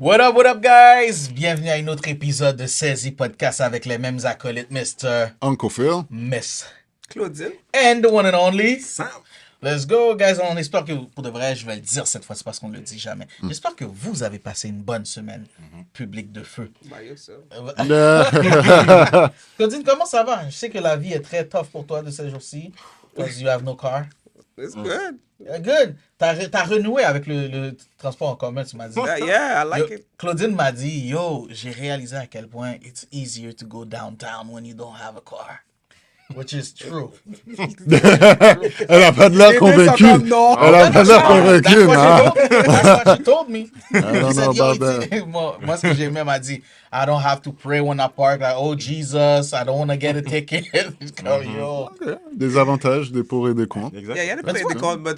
What up, guys? Bienvenue à un autre épisode de Saisie Podcast avec les mêmes acolytes, Mr. Uncle Phil. Miss Claudine. and the one and only Sam. Let's go, guys. On espère que, pour de vrai, je vais le dire cette fois-ci parce qu'on ne le dit jamais. J'espère que vous avez passé une bonne semaine publique de feu. By yourself. Claudine, comment ça va? Je sais que la vie est très tough pour toi de ces jours-ci because you have no car. It's good. Good. T'as renoué avec le transport en commun, tu m'as dit. Yeah, I like it. Claudine m'a dit, yo, j'ai réalisé à quel point it's easier to go downtown when you don't have a car. Which is true. Elle a pas de l'air convaincue. Elle a pas de l'air convaincue, non? That's what she told me. I don't know about that. Moi, ce que j'ai même, elle dit, I don't have to pray when I park. Like, oh, Jesus, I don't want to get a ticket. Comme, yo. Okay. Des avantages, des pour et des contre. Yeah, il y a des pour et des contre, mais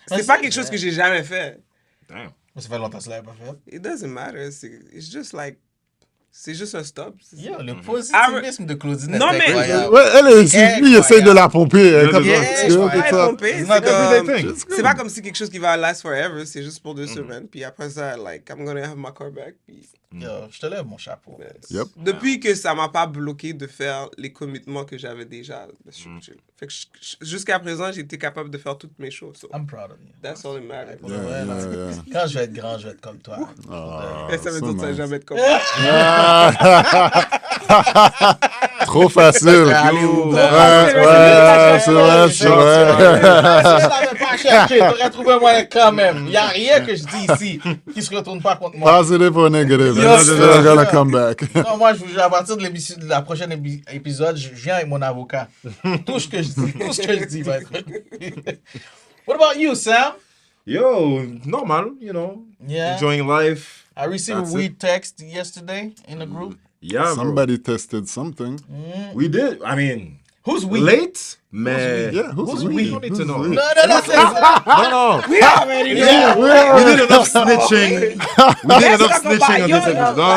c'est pas quelque chose que j'ai jamais fait. Damn. Ça fait longtemps que ça l'avait pas fait. It doesn't matter. It's just like, c'est juste un stop. Yo, le positivisme de Claudine est Non, mais- incroyable. Ouais, lui, il essaye de la pomper. Comme Yeah, ça, je tu vois, peux pas tout ça. pomper. It's not everyday thing. C'est pas comme si quelque chose qui va last forever. C'est juste pour 2 semaines. Puis après ça, like, I'm gonna have my car back. Puis, Yo, je te lève mon chapeau. Yep. depuis que ça m'a pas bloqué de faire les commitments que j'avais déjà. Fait que jusqu'à présent, j'ai été capable de faire toutes mes choses. So I'm proud of you. that's all that matters. Pour de vrai, là, quand je vais être grand, je vais être comme toi. Et ça veut dire que ça va jamais être comme Trop facile. Ouais, c'est vrai. Si je l'avais pas cherché, t'aurais trouvé un moyen quand même. Il n'y a rien que je dis ici qui se retourne pas contre moi. Positive or negative. Yes, It's sir. still gonna come back. Non, moi, je vous jure, à partir de la prochaine épisode, je viens avec mon avocat. Tout ce que je dis va être... What about you, Sam? Yo, normal, you know. Yeah. Enjoying life. I received That's a weird text yesterday in the group. Yeah, bro. Somebody tested something. We did. I mean, Who's we? late, mais... Yeah, who's we? We don't need to know. Who's we? No, that's it. No. We already know. Yeah. We did enough snitching. We did enough snitching on this episode. No.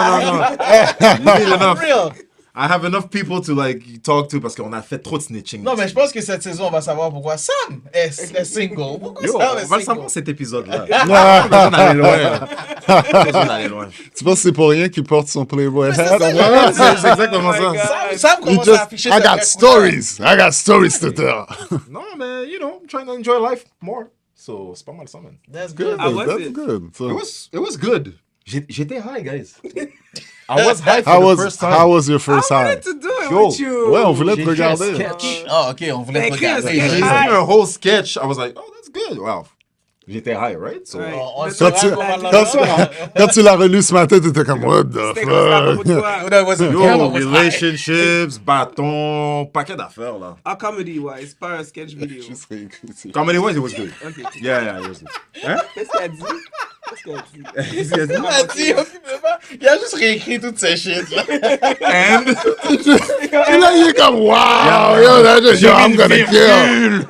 We did For enough. real. I have enough people to like talk to parce qu'on a fait trop de snitching. Non, mais je pense que cette saison, on va savoir pourquoi Sam est single. Pourquoi Yo, Sam on est va le single? savoir cet épisode-là. On allait loin. On allait loin. Tu penses que c'est pour rien qu'il porte son Playboy hat? C'est exactement ça. Sam He commence à afficher I sa got vraie stories. I got stories to tell. Non, mais you know, I'm trying to enjoy life more. So, c'est pas mal ça, man. couleur. That's good. Ah ouais? That's good. So, It was good. J'étais high, guys. I was high for how the first time. was your first I time? wanted to do it Yo. with you. Ouais, on voulait te J'ai écrit un regarder. sketch. Ah, ok, on voulait te Écris un regarder. sketch. J'ai écrit un whole sketch. I was like, oh, that's good. Wow. J'étais high, right? So, Ouais. On le Quand saura tu, comment la- quand tu l'as relu ce matin, t'étais comme, what the C'était comme ça à propos de fuck? quoi? No, it wasn't yo, him, it was I. relationships, bâton, paquet d'affaires, là. Ah, comedy-wise, pas un sketch vidéo. Comedy-wise, it was good. Ok. Yeah, it was good. Hein? Qu'est-ce qu'elle a dit? Qu'est-ce qu'elle a dit? Il a dit, il a juste réécrit toutes ces shit, là. And Et là, il est comme, wow, yo, that's just, yo, I'm gonna kill.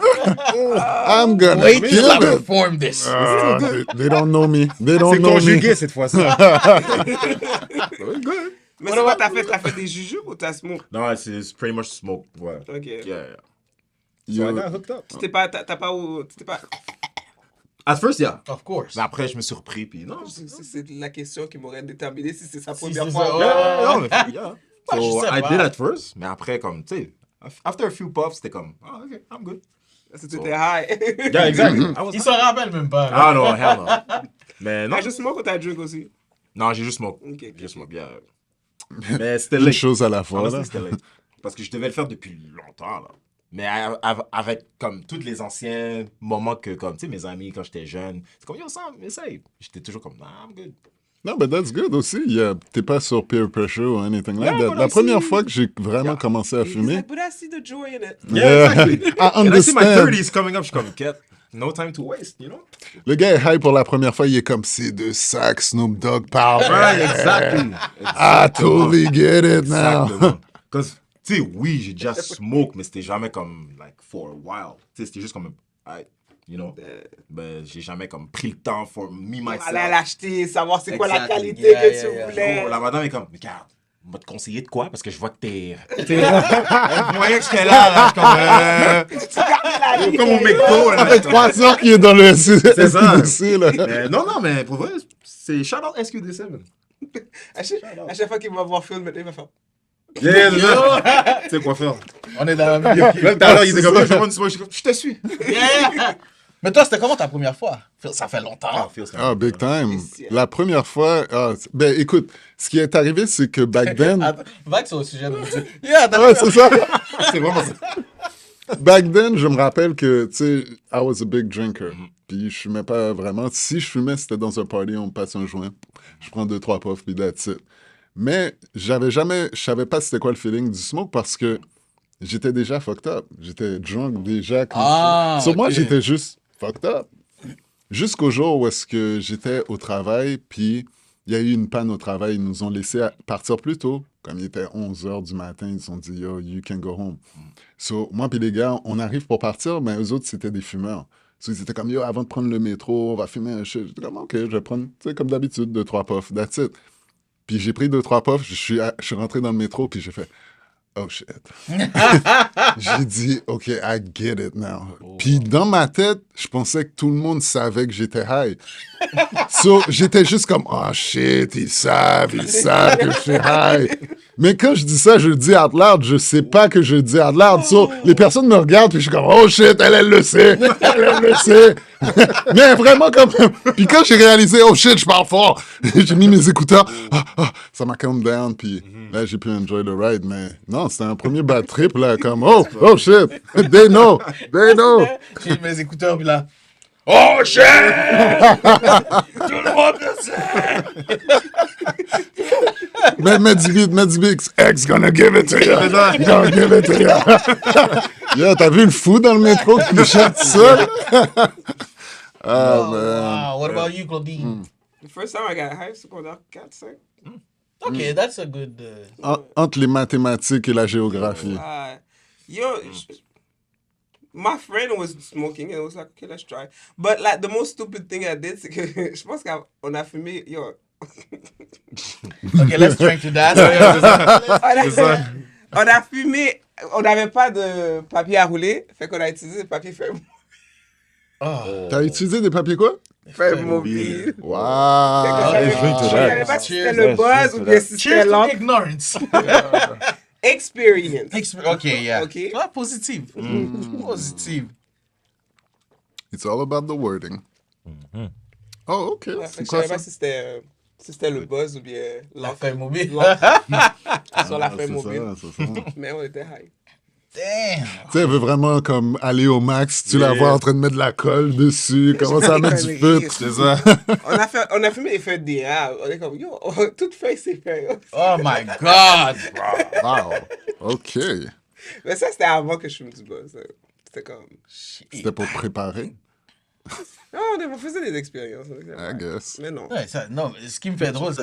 I'm gonna Wait till I kill it. perform this. They don't know me. They don't c'est know me. conjugué cette fois-ci. Mais c'est quoi t'as fait? T'as fait des jujubes ou t'as smoke? No, it's pretty much smoke. Ouais. Ok. Yeah. So I Yo, got hooked up. T'es pas, t'as pas, t'es pas... At first, yeah. Of course. Mais après, je me suis repris, puis non. C'est la question qui m'aurait déterminé si c'est sa Si première c'est fois. ça, ou ouais. pas. Non, mais yeah. Moi, je So sais I pas. did at first, mais après, comme, tu sais, after a few puffs, c'était comme, oh, okay, I'm good. C'était high. Yeah, exactly. I was Il s'en rappelle même pas. là. Ah non, hell no. Mais non. T'as juste smoke ou t'as drink aussi? Non, j'ai juste smoke. Ok, J'ai ok. juste smoke, yeah. Mais c'était une late. chose à la fois, Honestly, là. c'était late. Parce que je devais le faire depuis longtemps, là. Mais avec, comme, tous les anciens moments que, comme, tu sais, mes amis, quand j'étais jeune, c'est comme, yo, Sam, essaye. J'étais toujours comme, nah, I'm good. Non, but that's good aussi. T'es pas sur peer pressure or anything like Yeah, that. but La I première see- fois que j'ai vraiment commencé à He's fumer, like, but I see the joy in it. Yeah, exactly. I And I see my understand. 30s coming up, je suis comme, get, no time to waste, you know? Le gars est high pour la première fois, il est comme, c'est de sac Snoop Dogg powder. Right, exactly. I totally get it now. Exactement. Parce que, tu sais, oui, j'ai déjà smoke, mais c'était jamais comme, like, for a while. Tu sais, c'était juste comme, you know? Ben, j'ai jamais comme pris le temps for me, myself. Aller l'acheter, savoir c'est quoi la Exactly. qualité Yeah, que yeah, tu yeah. voulais. Oh, la madame est comme, regarde, On va te conseiller de quoi? Parce que je vois que t'es... Vous voyez que j'étais là, comme mon McDo, Ça là. fait 3 heures qu'il est dans le C'est ça. SQDC, là. Non, mais pour vrai, c'est shout-out SQDC, man. À chaque fois qu'il va voir film, il va faire. Yeah, c'est ça. Tu sais quoi faire. On est dans la même Même tout à l'heure, il était comme ça, je prends une smoke, je te suis. Yeah! Mais toi, c'était comment ta première fois? Ça fait longtemps. Ah, big time. La première fois, ben écoute, ce qui est arrivé, c'est que back then, Attends, va que c'est au sujet de Yeah, ouais, c'est ça. C'est vraiment ça. Back then, je me rappelle que, tu sais, I was a big drinker. Puis je fumais pas vraiment. Si je fumais, c'était dans un party, on me passe un joint. Je prends 2-3 puffs, puis that's it. Mais je savais pas c'était quoi le feeling du smoke parce que j'étais déjà fucked up. J'étais drunk déjà. Sur moi, ok. j'étais juste fucked up. Jusqu'au jour où est-ce que j'étais au travail, puis il y a eu une panne au travail. Ils nous ont laissé partir plus tôt. Comme il était 11h du matin, ils ont dit « Yo, you can go home ». So, moi puis les gars, on arrive pour partir, mais eux autres, c'était des fumeurs. So, ils étaient comme « Yo, avant de prendre le métro, on va fumer un shit ». J'étais comme « OK, je vais prendre, tu sais, comme d'habitude, 2-3 puffs, that's it ». Puis j'ai pris 2-3 puffs, je suis rentré dans le métro, puis j'ai fait « Oh shit ». J'ai dit « OK, I get it now ». Puis dans ma tête, je pensais que tout le monde savait que j'étais high. So, j'étais juste comme « Oh shit, ils savent que je suis high ». Mais quand je dis ça, je le dis out loud, je sais pas que je le dis out loud. So, les personnes me regardent, puis je suis comme « Oh shit, elle le sait, elle le sait ». Mais vraiment comme... Puis quand j'ai réalisé « Oh shit, je parle fort », j'ai mis mes écouteurs, ça m'a calm down, puis là, j'ai pu enjoy the ride. Mais non, c'était un premier bad trip, là, comme « Oh shit, they know. ». J'ai mis mes écouteurs, puis là. Oh shit! Tout le monde le sait! Mets du beat, X gonna give it to you. Gonna give it to you. Yo, t'as vu le fou dans le métro qui nous chante seul? Ah, man. Wow, what about you, Claudine? The first time I got high, secondaire 4, 5. Okay, that's a good. Entre les mathématiques et la géographie. My friend was smoking and it was like, okay, let's try. But like the most stupid thing I did, c'est que je pense qu'on a fumé, Okay, let's drink to that. on a fumé, on n'avait pas de papier à rouler, fait qu'on a utilisé le papier feuille T'as utilisé des papiers quoi? mobile. Wow. Je savais pas si c'était le buzz ou bien si c'était Cheers to l'autre. ignorance. Experience. Okay, yeah. Okay. Ah, positive. Positive. It's all about the wording. Oh, OK. Ouais, fait C'est que je quoi savais ça? pas si c'était le buzz ou bien La feuille mobile. sur la Ah, feuille c'est mobile. ça, c'est ça. Mais on était high. Damn. Tu sais, elle veut vraiment comme aller au max. Tu la vois en train de mettre de la colle dessus, commencer à mettre du feu. C'est ça. On a fumé des feuilles d'érable. On est comme, yo, toute feuille, c'est feuille. Oh my God. Wow. OK. Mais ça, c'était avant que je fume du buzz. C'était comme. C'était pour te préparer, Non, on faisait des expériences. I guess. Mais non. Ouais, non, ce qui me fait drôle,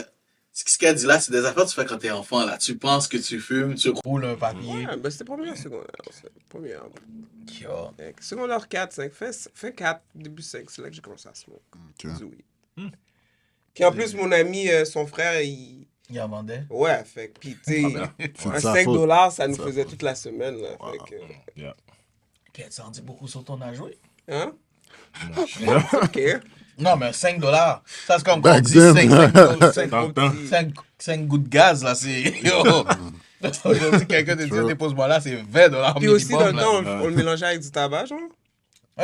c'est ce qu'elle dit là, c'est des affaires que tu fais quand t'es enfant. Là. Tu penses que tu fumes, tu roules un papier. Ouais, ben c'était première, secondaire. Première. Yo. Secondaire 4, 5. Fin 4, début 5, c'est là que j'ai commencé à smoke. OK. Du weed. Puis en plus, mon ami, son frère, il. Il en vendait. Ouais, fait que, puis tu sais, C'est un de sa 5 faute. $, ça nous faisait toute la semaine. Là, fait que, Ok, tu en dis beaucoup sur ton âge, oui. hein? Ok. Non, mais 5 $. Ça, c'est comme quand on Back dit then. 5 gouttes de gaz, là, c'est. Yo! Aujourd'hui, quelqu'un te dit, dépose-moi là, c'est 20 $. Puis aussi, dans le minimum, temps, on le mélangeait avec du tabac, genre. là.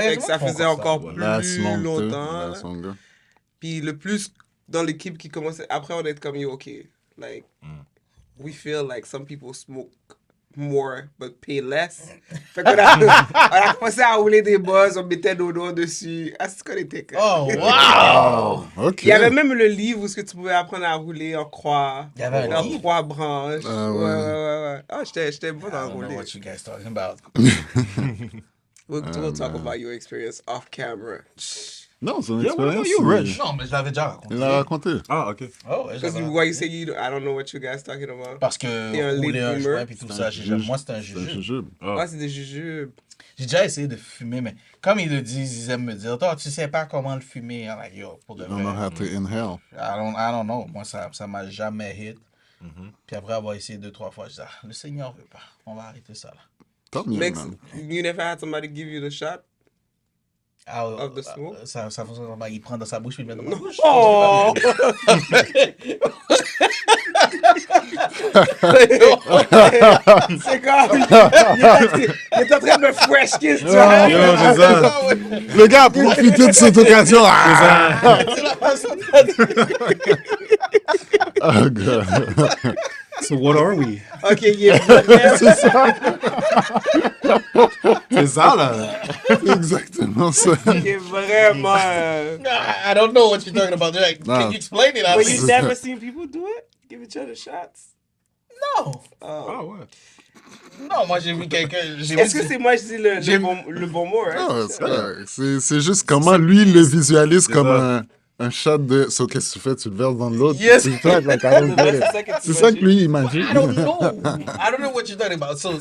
Ouais, Fait que ça faisait encore Last plus longer. longtemps. Last longer. Puis le plus dans l'équipe qui commençait, après on est comme yo, ok, like, we feel like some people smoke more but pay less. Fait qu'on a, on a commencé à rouler des buzz, on mettait nos doigts dessus. Ah, c'est qu'on était. Oh, wow! OK. Il y avait même le livre où ce que tu pouvais apprendre à rouler en croix. Il y avait un Faire livre? 3 branches. Ah, ouais. Ouais. Ah, j'étais bon I dans don't know rouler. what you guys talking about. We'll talk about your experience off camera. Non, c'est une Yeah, what expérience. about you, Rich? Non, mais je l'avais déjà raconté. Il l'a raconté. Ah, ok. Oh, ouais, Because j'avais why you say I don't know what you guys talking about. Parce que T'es un rouler late un bloomer. joint puis tout ça, moi c'était un C'est un jujube. jujube. Ah, c'est des jujubes. J'ai déjà essayé de fumer, mais comme ils le disent, ils aiment me dire, toi, tu sais pas comment le fumer. I'm like, yo, pour de I don't know how vrai. to inhale. I don't know. Moi, ça m'a jamais hit. Puis après avoir essayé 2-3 fois, je dis, le Seigneur veut pas. On va arrêter ça, là. Tant mieux, Makes, man. you never had somebody give you the shot? Of the smoke? Ça fonctionne comme ça. Il prend dans sa bouche, puis il met dans ma bouche. Oh! C'est comme. Il est en train de me fresh kiss, tu vois. Yo, c'est ça. Le gars a profité de cette occasion. Ah, C'est la façon de oh, God. So what are we? Ok, il est C'est ça, là. C'est exactement ça. vraiment. I don't know what you're talking about. Like, Nah. can you explain it? But you never seen people do it? Give each other shots? No. Ah, ouais. Non, moi j'ai vu quelqu'un. Est-ce que c'est moi je dis J'ai- le bon mot, hein? Ah, c'est correct. C'est juste comment lui il le visualise comme ça. un shot de. So, qu'est-ce que tu fais? Tu le verses dans l'autre? Yes. C'est ça, like, I don't get it. C'est ça que tu C'est ça que imagines. lui il imagine. I don't know. I don't know what you're talking about. So,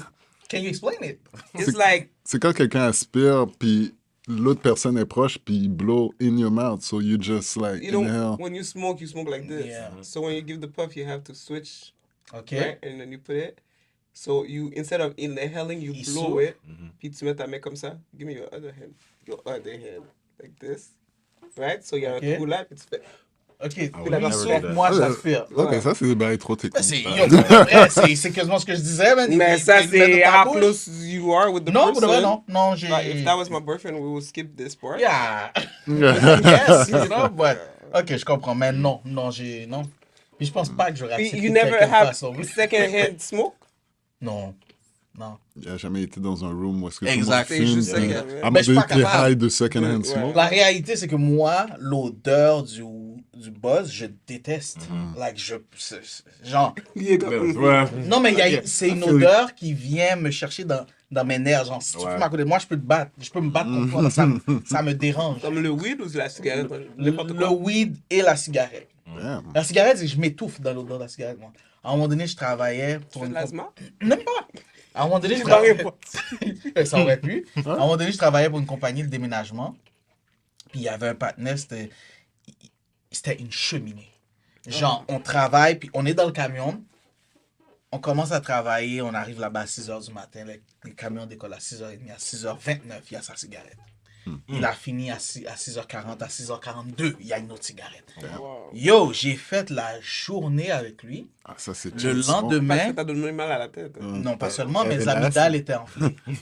can you explain it? It's like, C'est quand quelqu'un aspire, puis l'autre personne est proche, puis il blow in your mouth. So you just like you know, inhale. when you smoke like this. Yeah. So when you give the puff, you have to switch, Okay. right? And then you put it. So you, instead of inhaling, you Il blow souffle. it. Puis tu mets ta main comme ça. Give me your other hand. Your other hand. Like this. Right? So il y a Ok. un trou là, puis tu fais... Ok. ouais, Lui, il never souffle, do that. moi j'aspire. Ok, ça c'est des bails trop techniques. C'est c'est quasiment ce que je disais, man. Mais Il- ça, il met c'est dans ta how bouche. close you are with the Non, person. pour de vrai, non. Non, j'ai. Like, if that was my boyfriend, we would skip this part. Yeah. Yes, you know, but. Ok, je comprends, mais non, j'ai. Non. Puis je pense pas que j'aurais accepté You never quelqu'un have fasse ça, oui. second-hand smoke? Non. Non. Il a jamais été dans un room où est-ce que Exact. tout le monde C'est juste fume. second, puis ouais. I'm Mais je suis pas des capable. high de second-hand Ouais. smoke. La réalité, c'est que moi, l'odeur du buzz, je déteste. Like, genre. Il est comme... Ouais. Non, mais Ok. c'est une odeur qui vient me chercher dans mes nerfs. Genre, si tu Ouais. fumes à côté de moi, je peux te battre. Je peux me battre contre toi. Ça me dérange. Comme le weed ou la cigarette? Le N'importe quoi. weed et la cigarette. Damn. La cigarette, c'est que je m'étouffe dans l'odeur de la cigarette, moi. À un moment donné, je travaillais Tu pour fais une... de l'asthma? Même pas. À un moment donné, je Ça travaillais... aurait Ça aurait pu. À un moment donné, je travaillais pour une compagnie de déménagement. Puis il y avait un partenaire, c'était une cheminée. Genre, on travaille, puis on est dans le camion. On commence à travailler, on arrive là-bas à 6h du matin. Les camions décollent à 6h30, à 6h29, il y a sa cigarette. Il a fini à 6h40, à 6h42, il y a une autre cigarette. Wow. Yo, j'ai fait la journée avec lui. Ah, ça c'est Le chain smoke. Parce lendemain, que t'as donné mal à la tête. non pas seulement, Elle mes est amygdales étaient enflées. Le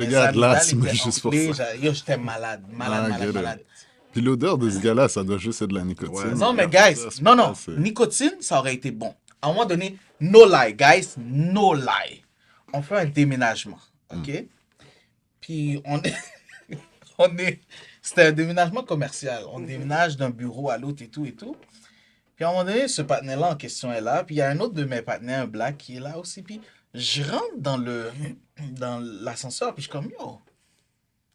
Mes gars a de amygdales l'asthme étaient juste pour enflées, ça. yo, j'étais malade, Ah, get it. Puis l'odeur de ce gars-là, ça doit juste être de la nicotine. Ouais. Non, mais Ça, guys, c'est non, pas non, assez. nicotine, ça aurait été bon. À un moment donné, no lie, guys, no lie. On fait un déménagement, ok? Puis c'était un déménagement commercial. On déménage d'un bureau à l'autre et tout et tout. Puis à un moment donné, ce partenaire-là en question est là. Puis il y a un autre de mes partenaires, un black, qui est là aussi. Puis je rentre dans l'ascenseur, puis je suis comme, yo,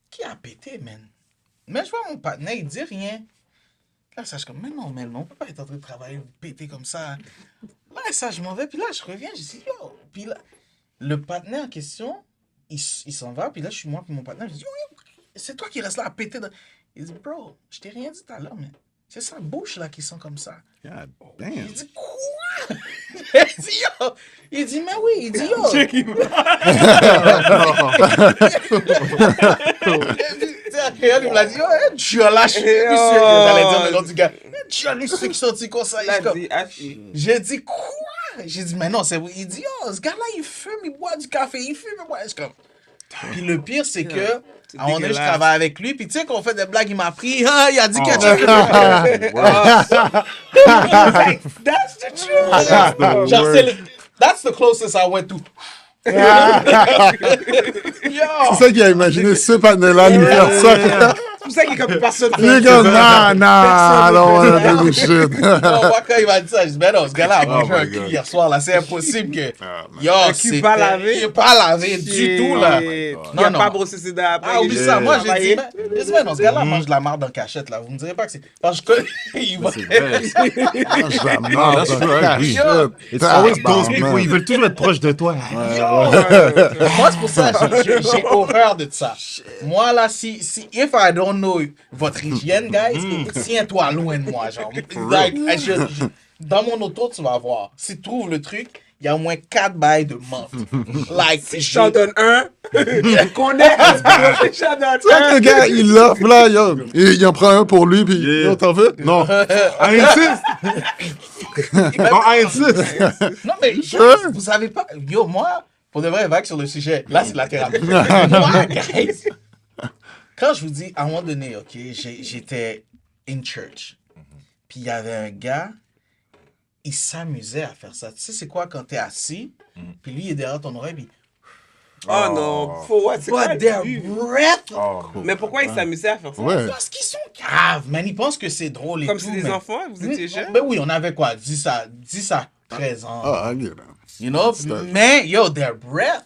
qui a pété, man? Mais je vois mon partenaire, il dit rien. Là, ça, je suis comme, mais non, on peut pas être en train de travailler, péter comme ça. Là, ça, je m'en vais, puis là, je reviens, je dis, yo. Puis là, le partenaire en question, il s'en va, puis là, je suis moi, puis mon partenaire, je dis, yo, c'est toi qui restes là à péter. Il dit, bro, je t'ai rien dit tout à l'heure, mais c'est sa bouche, là, qui sent comme ça. God damn. Il dit, quoi? Il dit, yo. Il dit, mais oui, il dit, yo. Tu sais, à créole, il me l'a dit, oh, tu as lâché. J'allais dire le nom du gars. Tu as lu ceux qui sont dit comme ça. Là, dit, affi. J'ai dit, quoi? J'ai dit, mais non, c'est vrai. Il dit, oh, ce gars-là, il fume, il boit du café, il fume, il boit. Je suis comme... Puis le pire, c'est que, à un moment donné, je dégueulasse. travaille avec lui, puis tu sais, qu'on fait des blagues, il m'a pris, ah, il a dit quelque chose. That's the truth! Genre, that's the closest I went to. Yo! C'est ça qu'il a imaginé ce panel-là lui faire ça. C'est pour ça qu'il est comme personne. Il est comme, nah, I don't wanna do this shit. Non, moi, quand il m'a dit ça, je dis, ben non, ce gars-là a mangé my un cul God. hier soir, là, c'est impossible que... Yo, cul pas lavé? Il est pas lavé du tout, là. Il Non, a non. pas brossé ses dents après. Ah, oublie il est ça. Moi, j'ai travaillé. dit, ben non, ce gars-là mange de la marde en cachette, là. Vous me direz pas que c'est... Parce que il va... Je la Ah, that's right, oui. Yo! It's always those people, ils veulent toujours être proches de toi. Moi, c'est pour ça, j'ai horreur de ça. Moi, là, si if I don't know votre hygiène, guys, tiens-toi loin de moi, genre. Like, dans mon auto, tu vas voir. Si tu trouves le truc, il y a au moins 4 bails de menthe. Like, Je t'en donne un. Qu'on est. Je t'en donne Tu sais que un. le gars, il l'offre là, yo. Il en prend un pour lui, puis Yeah. yo, t'en veux? Non. I insist! Non, I insist! Non, mais guys, vous savez pas. Yo, moi, pour de vrai, vague sur le sujet, là, c'est la thérapie. Moi, guys, quand je vous dis, à un moment donné, OK, j'étais in church. Puis il y avait un gars, il s'amusait à faire ça. Tu sais, c'est quoi quand t'es assis, puis lui, il est derrière ton oreille, puis. Oh non, for what? C'est quoi But le their but? breath. Oh. Mais pourquoi ils s'amusaient à faire ça? Ouais. Parce qu'ils sont caves, man. Ils pensent que c'est drôle et Comme tout. si des mais- enfants, vous étiez jeunes? Ben oui, on avait quoi, 10 à 13 ans. Ah, ok, là. You know? Mais, yo, their breath.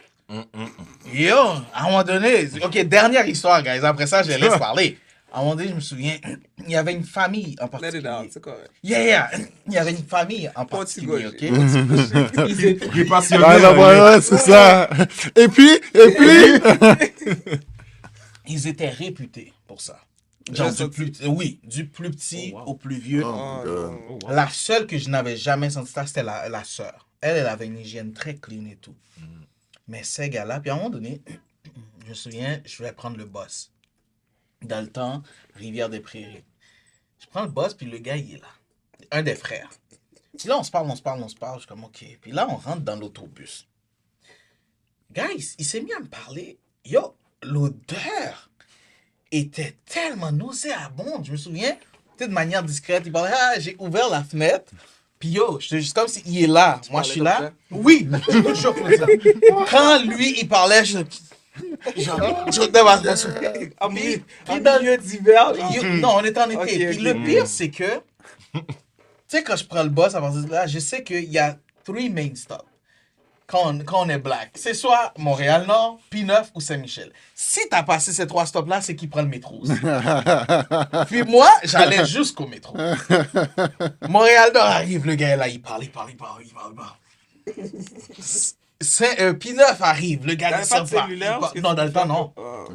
Yo, à un moment donné, ok, dernière histoire, guys. Après ça, je les laisse parler. À un moment donné, je me souviens, il y avait une famille en Let it particulier. out, c'est correct. Yeah. Il y avait une famille en Continue, particulier, ok? Ils étaient- Il est passionné. Ah, là, ouais, c'est ça. Et puis, Ils étaient réputés pour ça. Genre J'ai oui, du plus petit au plus vieux. Oh, non. La seule que je n'avais jamais senti ça, c'était la sœur. Elle avait une hygiène très clean et tout. Mais ces gars-là, puis à un moment donné, je me souviens, je vais prendre le boss. Dans le temps, Rivière-des-Prairies. Je prends le boss, puis le gars, il est là. Un des frères. Puis là, on se parle. Je suis comme, OK. Puis là, on rentre dans l'autobus. Guys, il s'est mis à me parler. Yo, l'odeur était tellement nauséabonde. Je me souviens, peut-être de manière discrète, il parlait, j'ai ouvert la fenêtre. Puis yo, j'étais juste comme s'il est là. Moi, je suis parlais là. comme Oui, je te jure que ça. Quand lui, il parlait, je devais En Puis milieu- en milieu d'hiver, genre. non, on est en été. Ok, Puis ok. le pire, c'est que, tu sais, quand je prends le boss à partir de là, je sais qu'il y a 3 main stops quand on est black. C'est soit Montréal-Nord, P9 ou Saint-Michel. Si t'as passé ces 3 stops-là, c'est qu'il prend le métro aussi. Puis moi, j'allais jusqu'au métro. Montréal-Nord arrive, le gars là, il parle. P9 arrive, le gars T'avais pas de cellulaire? parce que Non, tu- dans le temps, non. Ah.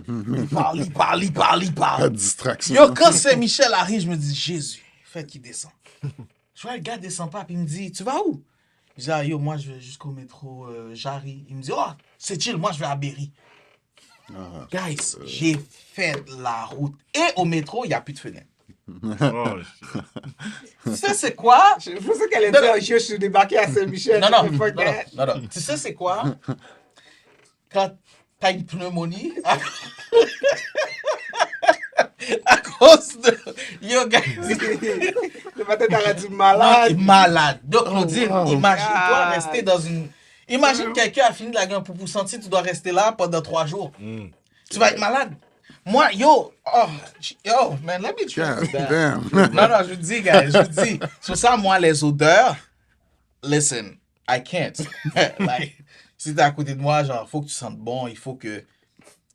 Il parle. pas de distraction. Yo, quand Saint-Michel arrive, je me dis, Jésus, faites qu'il descend. Je vois le gars descend pas, puis il me dit, tu vas où? Je dis, ah, yo, moi, je vais jusqu'au métro Jarry. Il me dit, oh, c'est chill, moi, je vais à Berry. Guys, j'ai fait la route. Et au métro, il n'y a plus de fenêtre. Oh, Tu sais, c'est quoi? Je pensais qu'elle Non, était je suis débarqué à Saint-Michel. Non. Fuck that. Tu sais, c'est quoi? Quand t'as une pneumonie, à cause de... Yo, guys, Le matin, t'as du malade. malade. Donc, Claudine, imagine, tu dois God. rester dans une... Imagine quelqu'un a fini de la gueule pour sentir, tu dois rester là pendant 3 jours. Tu vas être malade. Moi, yo, man, let me try God that. damn. Non, je vous dis, guys, je vous dis. Sur ça, moi, les odeurs, listen, I can't. Like, si t'es à côté de moi, genre, faut que tu sentes bon, il faut que...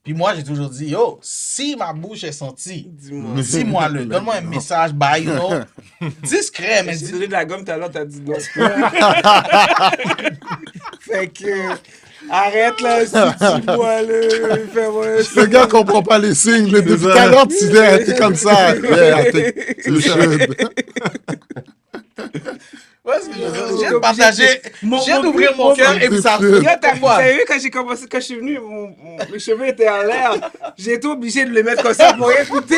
Puis moi, j'ai toujours dit, yo, si ma bouche est sentie, Dis-moi. dis-moi-le, donne-moi un message, bye, you know. Discret, mais J'ai dis... donné de la gomme tout à l'heure, t'as dit non. Fait que, arrête là, si tu bois là, fais-moi un Le gars comprend pas les signes. Là, depuis tout à l'heure, tu es comme ça. Yeah, I think you should. Ouais, ce que je veux dire, J'ai je viens de partager, je viens d'ouvrir mon cœur et puis ça... Yo, t'as Pourquoi? vous savez, quand je suis venu, mes cheveux étaient en l'air. J'ai été obligé de le mettre comme ça pour écouter.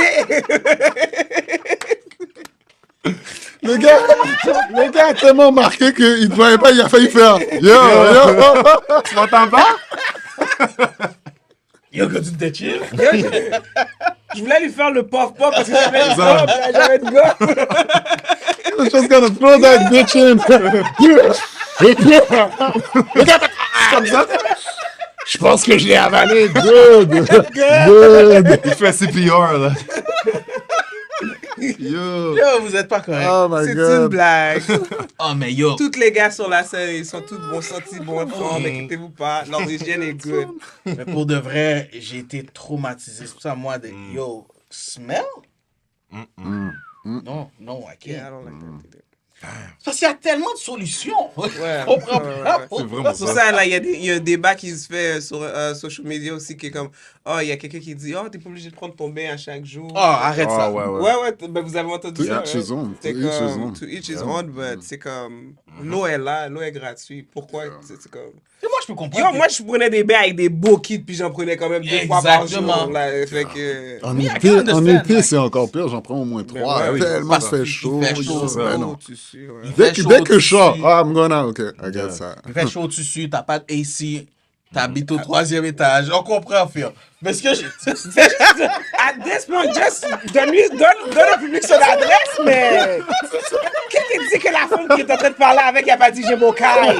Le gars a tellement marqué qu'il ne voyait pas, il a failli faire. Yo. tu m'entends pas? Yo, quand tu te chill. Je voulais lui faire le puff-puff parce que j'avais une gomme, là, j'avais une gomme. I'm just gonna throw that bitch in. Comme ça. Je pense que je l'ai avalé. Good. Il fait CPR, là. Yo. Yo, vous êtes pas correct. Oh my C'est une God. blague. Oh, mais yo. Tous les gars sur la scène, ils sont tous bons sentis, bons formes, inquiétez-vous pas. Leur hygiène est good. Mais pour de vrai, j'ai été traumatisé. C'est pour ça, moi, yo, smell? Non, I Yeah, I can't. don't like that either. Parce qu'il y a tellement de solutions. Ouais. Je comprends pas. Ouais. C'est vraiment Pour ça. ça, là, il y a un débat qui se fait sur social media aussi qui est comme, oh, il y a quelqu'un qui dit, oh, t'es pas obligé de prendre ton bain à chaque jour. Oh, arrête ça. Ouais, ben, vous avez entendu To ça. each hein? his own. C'est To each his comme, own. to each his own, but c'est comme, l'eau est là, l'eau est gratuite. Pourquoi? C'est comme... Et moi, je peux comprendre. Yo, moi, je prenais des bains avec des beaux kits, puis j'en prenais quand même 2 fois par Exactement. jour. Là, fait que... En Mais I été, can en understand, été like- c'est encore pire. J'en prends au moins 3. ouais, oui. Tellement Parce il fait qu'il chaud. fait chaud, Ben non. tu sais, ouais. Il fait chaud Dès que je sors, au-dessus. I'm gonna, OK, I get ça. Il fait chaud au-dessus, t'as pas de AC, t'habites au 3e étage. On comprend, Phil. Mais ce que j'ai... At this point, just donne au public son adresse, mais... Qu'est-ce qui dit que la femme qui est en train de parler avec, elle a pas dit j'ai mon caille?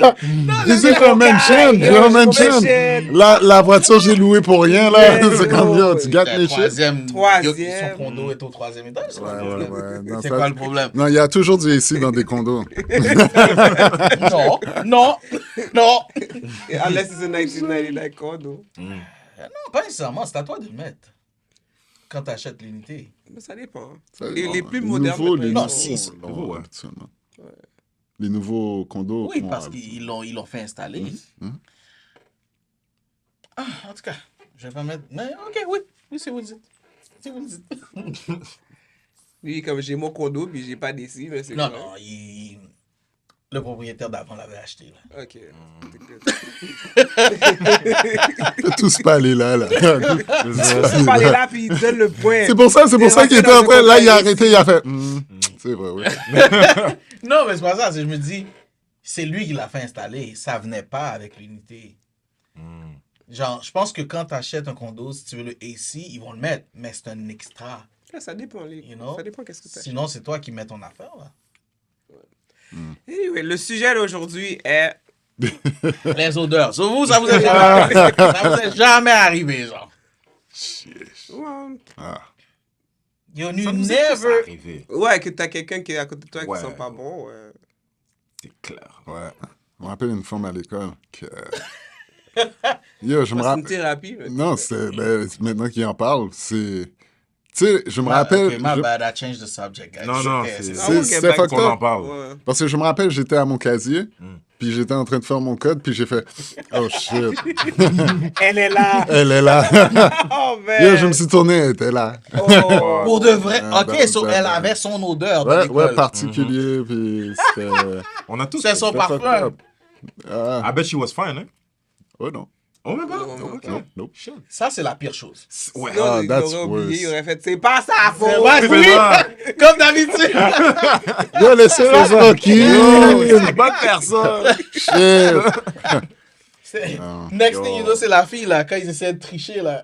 Je sais qu'on mentionne, yo, je je mentionne. mentionne. La voiture, j'ai loué pour rien, là. Yeah, C'est comme, yo, yo, tu gâtes mes shit. Troisième. Troisième. Son condo est au 3e étage. C'est quoi le Ouais, problème? ouais, non, C'est ça- quoi le problème? Non, il y a toujours du ici dans des condos. Non, non, non. Unless it's a 1999 condo. Non, pas nécessairement. C'est à toi de le mettre. Quand t'achètes l'unité. Mais ça dépend. Ça, Les non, plus les modernes. nouveaux, maintenant, les ils Non, sont- si, nouveaux, nouveau, ouais. absolument. Les nouveaux condos. Oui, bon, parce qu'ils l'ont fait installer. Ah, en tout cas, je vais pas mettre... Mais ok, oui. Oui, c'est vous le dites. C'est vous le dites. Lui, comme j'ai mon condo, puis j'ai pas d'ici, mais c'est Non, correct. non, le propriétaire d'avant l'avait acheté. Là. Ok. tous pas aller là. Tu parles là, puis il donne le point. C'est pour ça qu'il était en train. Là, il a arrêté, il a fait. C'est vrai, oui. Non, mais c'est pas ça. C'est je me dis, c'est lui qui l'a fait installer. Ça venait pas avec l'unité. Genre, je pense que quand tu achètes un condo, si tu veux le AC, ils vont le mettre. Mais c'est un extra. Ça dépend, les... You know? Ça dépend qu'est-ce que tu as. Sinon, c'est toi qui mets ton affaire. Là. Anyway, le sujet d'aujourd'hui est... Les odeurs. Sur vous, ça vous est jamais arrivé. Ça vous est jamais arrivé, genre. Ouais, You Ça nous est tous never... arrivé. ouais, que t'as quelqu'un qui est à côté de toi Ouais. qui sent pas bon. Ouais. C'est clair. Ouais. Je me rappelle une femme à l'école que. Yo, je me C'est une rappelle. thérapie. mais- Non, maintenant qu'il en parle, c'est. Tu sais, je me rappelle. Okay, my je- bad, I changed the subject. Non, non, C'était- c'est- Ah, ouais, C'était back fucked qu'on en up. parle. Ouais. Parce que je me rappelle, j'étais à mon casier, puis j'étais en train de faire mon code, puis j'ai fait oh shit, Elle est là. elle est là. Oh, man. Yo, je me suis tourné, elle était là. Oh. Pour de vrai. Ok, ben, so ben, elle ben. avait son odeur. dans Ouais, l'école. ouais, particulier, puis c'était. On a tous. C'est son c'était fucked parfum. up. Ah, I bet she was fine, hein? oh non. Oh, même pas? Non, Ok. Nope, nope. Shit. Ça, c'est la pire chose. Ouais. Non, Ah, il that's aurait oublié, worse. il aurait fait, c'est pas ça, faut. Ouais, c'est oui, ça. comme d'habitude. Yo, laissez-la tranquille. C'est une bonne personne. Shit. C'est- Non. Next thing you know, c'est la fille, là, quand ils essaient de tricher, là.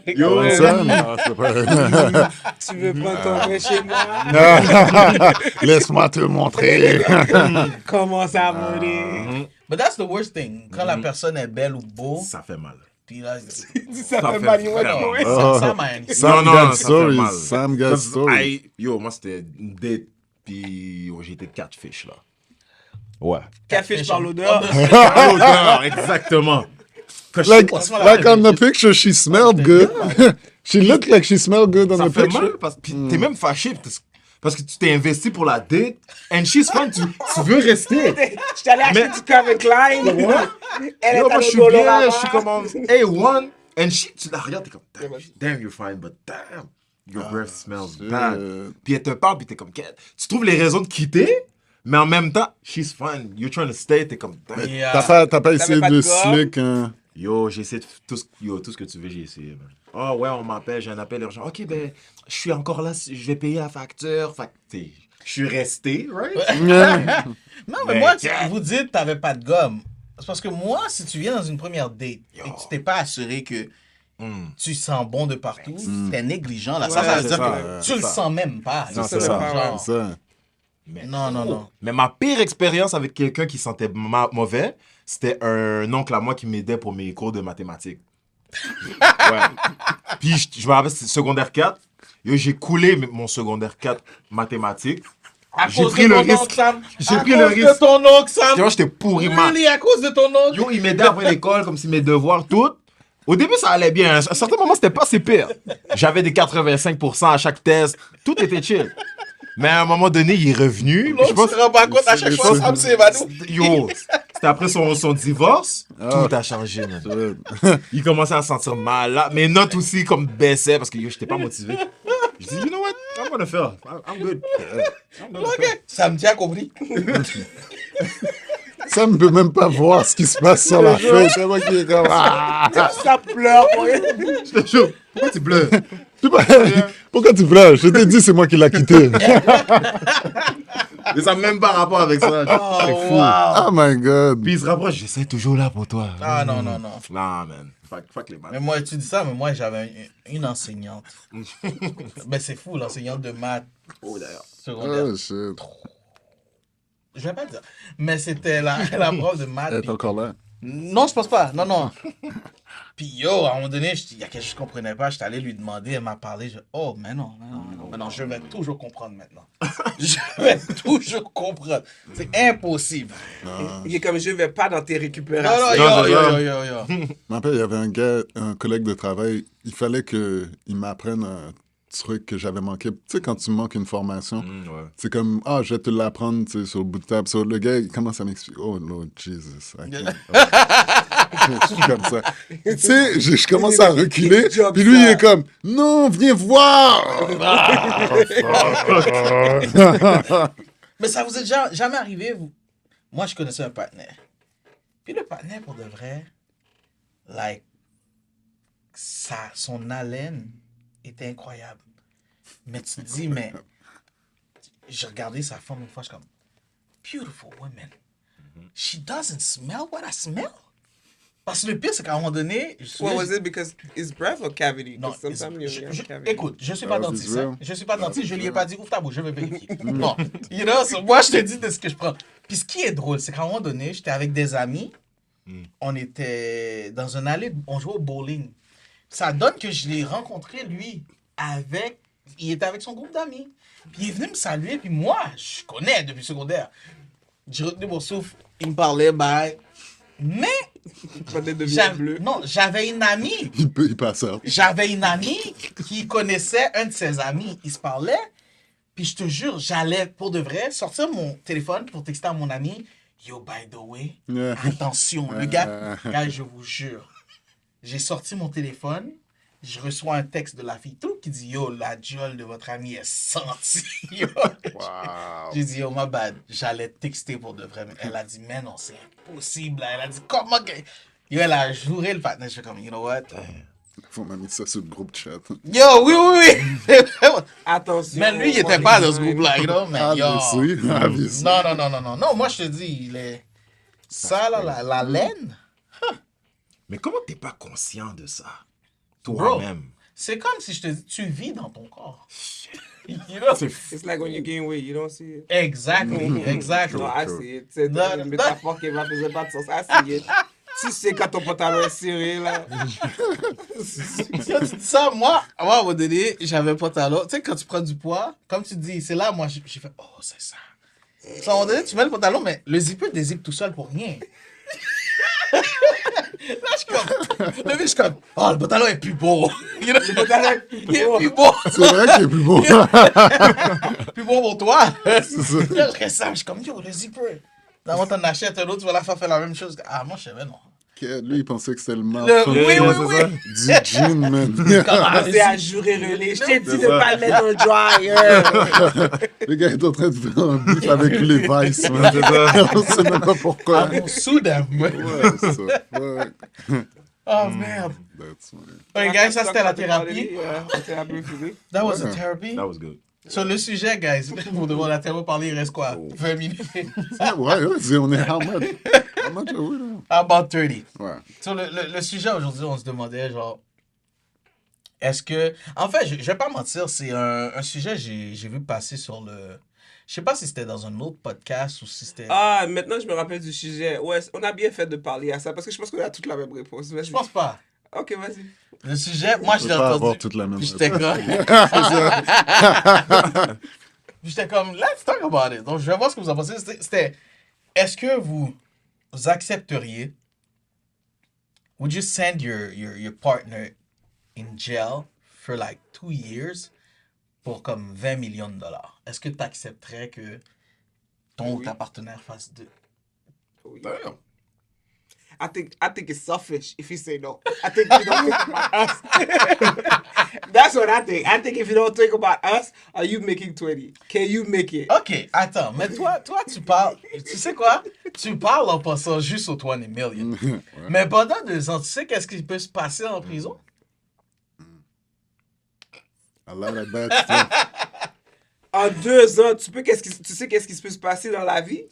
Yo. Ça, non, c'est pas. Tu veux prendre ton vin chez moi? Laisse-moi te montrer. Commence à mourir. But that's the worst thing. Quand la personne est belle ou beau, Ça fait mal. puis là, Ça Ça fait fait mal, il va vraiment trouver. ça m'a Sam Non, got ça fait stories. mal. Sam got Parce- stories. Yo, moi, c'était une date, puis yo, j'ai été catfish, là. Ouais. Catfish par l'odeur. L'odeur, exactement. Que je- Like on the picture, she smelled good. She looked like she smelled good on ça the fait picture. mal, parce que t'es même fâché, parce que tu t'es investi pour la date, and she's fun, tu veux rester. Je suis allé acheter du Calvin Klein. Elle Yo, est moi, à je suis Dolorama. bien, je suis comme en A1, and tu la regardes, t'es comme, damn, you're fine, but damn, your breath smells bad. Puis elle te parle, puis t'es comme, tu trouves les raisons de quitter, mais en même temps, she's fine, you're trying to stay, t'es comme, damn. T'as pas essayé pas de de gomme? slick un... Yo, j'ai essayé de tout ce que tu veux, j'ai essayé. Man. Oh ouais, on m'appelle, j'ai un appel urgent. Ok, ben, je suis encore là, je vais payer la facture. Fait que je suis resté, right? Non, mais Mais moi, yeah. vous dites t'avais pas de gomme. C'est parce que moi, si tu viens dans une première date Yo. et que tu t'es pas assuré que tu sens bon de partout, t'es négligent. Là. Ouais, ça veut c'est dire ça, que tu le sens même pas. Non, c'est c'est ça. ça. Genre, Ça. Mais, Non, non, non. Mais ma pire expérience avec quelqu'un qui sentait mauvais, c'était un oncle à moi qui m'aidait pour mes cours de mathématiques. Ouais. Puis je me rappelle, c'était secondaire 4. Yo, j'ai coulé mon secondaire 4 mathématiques. À J'ai cause pris de le ton risque. oncle, Sam. J'ai À pris le cause risque. de ton oncle, Sam. Tu vois, j'étais pourri mal. Really, à cause de ton oncle. Yo, il m'aidait après l'école, comme si mes devoirs, tout. Au début, ça allait bien. À un certain moment, c'était pas si pire. J'avais des 85% à chaque test. Tout était chill. Mais à un moment donné, il est revenu. L'autre, Je pense, tu te rends pas compte à chaque fois, Sam s'évanouit. yo, c'était après son divorce. Ah. Tout a changé, man. Il commençait à se sentir mal là. Mes notes aussi comme baissaient parce que yo, j'étais pas motivé. Je dis, you know what? I'm gonna fail. I'm good. I'm gonna fail. Ok, Sam, tu as compris? Ça ne peut même pas voir ce qui se passe sur la feuille. C'est moi qui est comme. Ah! Ça pleure pour rien. Je te jure. Pourquoi tu pleures? Pourquoi tu pleures? Je t'ai dit, c'est moi qui l'ai quitté. Mais ça n'a même pas rapport avec ça. C'est fou. wow. Oh my God. Puis il se rapproche, j'essaie toujours là pour toi. Ah non, non, non. Nah, man. Fuck les maths. Mais moi, tu dis ça, mais moi, j'avais une enseignante. Mais c'est fou, l'enseignante de maths Oh, d'ailleurs. secondaire. Oh shit. Je vais pas dire. Mais c'était la prof de maths. Elle est puis- encore là. Non, je pense pas. Non, non. Puis yo, à un moment donné, il y a quelque chose que je comprenais pas. J'étais allé lui demander, elle m'a parlé. Oh, mais non, mais non, mais non. Mais non, je vais toujours comprendre maintenant. Je vais toujours comprendre. C'est impossible. Il est comme je vais pas dans tes Non, récupérations. non, Non, yo, c'est yo, ça. yo, yo, yo. Je me rappelle, il y avait un gars, un collègue de travail, il fallait qu'il m'apprenne un truc que j'avais manqué. Tu sais, quand tu manques une formation, Ouais. c'est comme, ah, je vais te l'apprendre, tu sais, sur le bout de table. So, le gars, il commence à m'expliquer, oh, Lord Jesus. I can't. Je suis comme ça. Tu sais, je commence à reculer, Job, puis lui, il ça. est comme, non, viens voir! Mais ça vous est jamais arrivé, vous? Moi, je connaissais un partenaire. Puis le partenaire, pour de vrai, like, son haleine était incroyable. Mais tu te dis, mais j'ai regardé sa femme une fois, je suis comme, beautiful woman. She doesn't smell what I smell. Parce que le pire, c'est qu'à un moment donné, What was it? Because it's breath or cavity? non, 'Cause sometimes you have cavity. écoute, je suis pas Ah, dentiste. c'est Hein. vrai. Je suis pas dentiste, je lui ai pas dit, ouvre ta bouche, je vais vérifier. Non. You know, so moi, je te dis de ce que je prends. Puis ce qui est drôle, c'est qu'à un moment donné, j'étais avec des amis, on était dans un allée, on jouait au bowling. Ça donne que je l'ai rencontré, lui, il était avec son groupe d'amis. Puis il est venu me saluer, puis moi, je connais depuis le secondaire. J'ai retenu mon souffle, il me parlait, bye. Mais, Peut-être devient bleu. j'avais une amie. Il passe à... J'avais une amie qui connaissait un de ses amis. Ils se parlaient. Puis je te jure, j'allais pour de vrai sortir mon téléphone pour texter à mon ami. Yo, by the way, Yeah. attention, le gars, je vous jure. J'ai sorti mon téléphone. Je reçois un texte de la fille tout qui dit yo, la gueule de votre ami est sentie. Yo. Wow. J'ai dit yo, my bad. J'allais texter pour de vrai. Mais elle a dit mais non, c'est impossible. Elle a dit comment que. Yo, elle a juré le partenaire. Je suis comme, you know what? Faut m'a mis ça sur le groupe chat. Yo, oui, oui, oui. Attention. Mais lui, il était pas dans ce groupe-là, you know, mais yo. Obviously. Non, moi, je te dis, il est... Ça, là, la laine, Mais comment t'es pas conscient de ça? bro, Toi-même. c'est comme si je te dis, tu vis dans ton corps. You know? C'est fou. It's like when you gain weight, you don't see it. Exactly, exactly. Non, I see it. C'est Non, une métaphore qui ne faisait pas de sens. I see it. Tu sais quand ton pantalon est serré, là. Quand tu dis ça, moi, à un moment donné, j'avais un pantalon. Tu sais, quand tu prends du poids, comme tu dis, c'est là, moi, j'ai fait, oh, c'est ça. À un moment donné, tu mets le pantalon, mais le zipper dézippe tout seul pour rien. Là, je suis comme, le mec, je suis comme, oh, le pantalon est plus beau. You know? Le pantalon est plus Il est beau. plus beau. C'est vrai qu'il est plus beau. Plus beau pour toi. C'est ça. Là, je reste ça, je suis comme, yo, le zipper. Là, moi, t'en achètes un autre, tu vas la faire la même chose. Ah, moi, je savais, non. Lui, il pensait que c'était le mal. Oui, oui, oui. Du jean, man. Commencez à jurer relais. Je t'ai dit de ça. pas le mettre dans le dryer. Le gars est en train de faire un beef avec les Vice, man. C'est ça. On sait même pas pourquoi. Ah, mon soudain. Ouais, c'est ça. Ouais. Oh, merde. That's funny. Ouais, guys, ça, c'était la thérapie. La thérapie physique. That was a therapy. That was good. Sur le sujet, guys, pour devoir la théorie parler, il reste quoi? 20 minutes? Ouais, on est how much? How much are we now? About 30. Ouais. Sur le sujet aujourd'hui, on se demandait, genre, est-ce que... En fait, je vais pas mentir, c'est un sujet que j'ai vu passer sur le... Je sais pas si c'était dans un autre podcast ou si c'était... Ah, maintenant je me rappelle du sujet. Ouais, on a bien fait de parler à ça parce que je pense qu'on a toute la même réponse. Vas-y. Je pense pas. Ok, vas-y. Le sujet, moi, je On l'ai peut pas avoir entendu. toute la même Puis j'étais réponse. comme... Puis j'étais comme, let's talk about it. Donc, je vais voir ce que vous en pensez. C'était, est-ce que vous accepteriez, would you send your partner in jail for like 2 years pour comme 20 millions de dollars, est-ce que tu accepterais que ton ou Oui. ta partenaire fasse deux? Oui. Damn. I think it's selfish if you say no. I think you don't think about us. That's what I think. I think if you don't think about us, are you making 20? Can you make it? Ok, attends, mais toi, tu parles, tu sais quoi? Tu parles en passant juste aux 20 millions. Ouais. Mais pendant 2 ans, tu sais qu'est-ce qui peut se passer en prison? A lot of bad stuff. En 2 ans, tu sais qu'est-ce qui peut se passer dans la vie?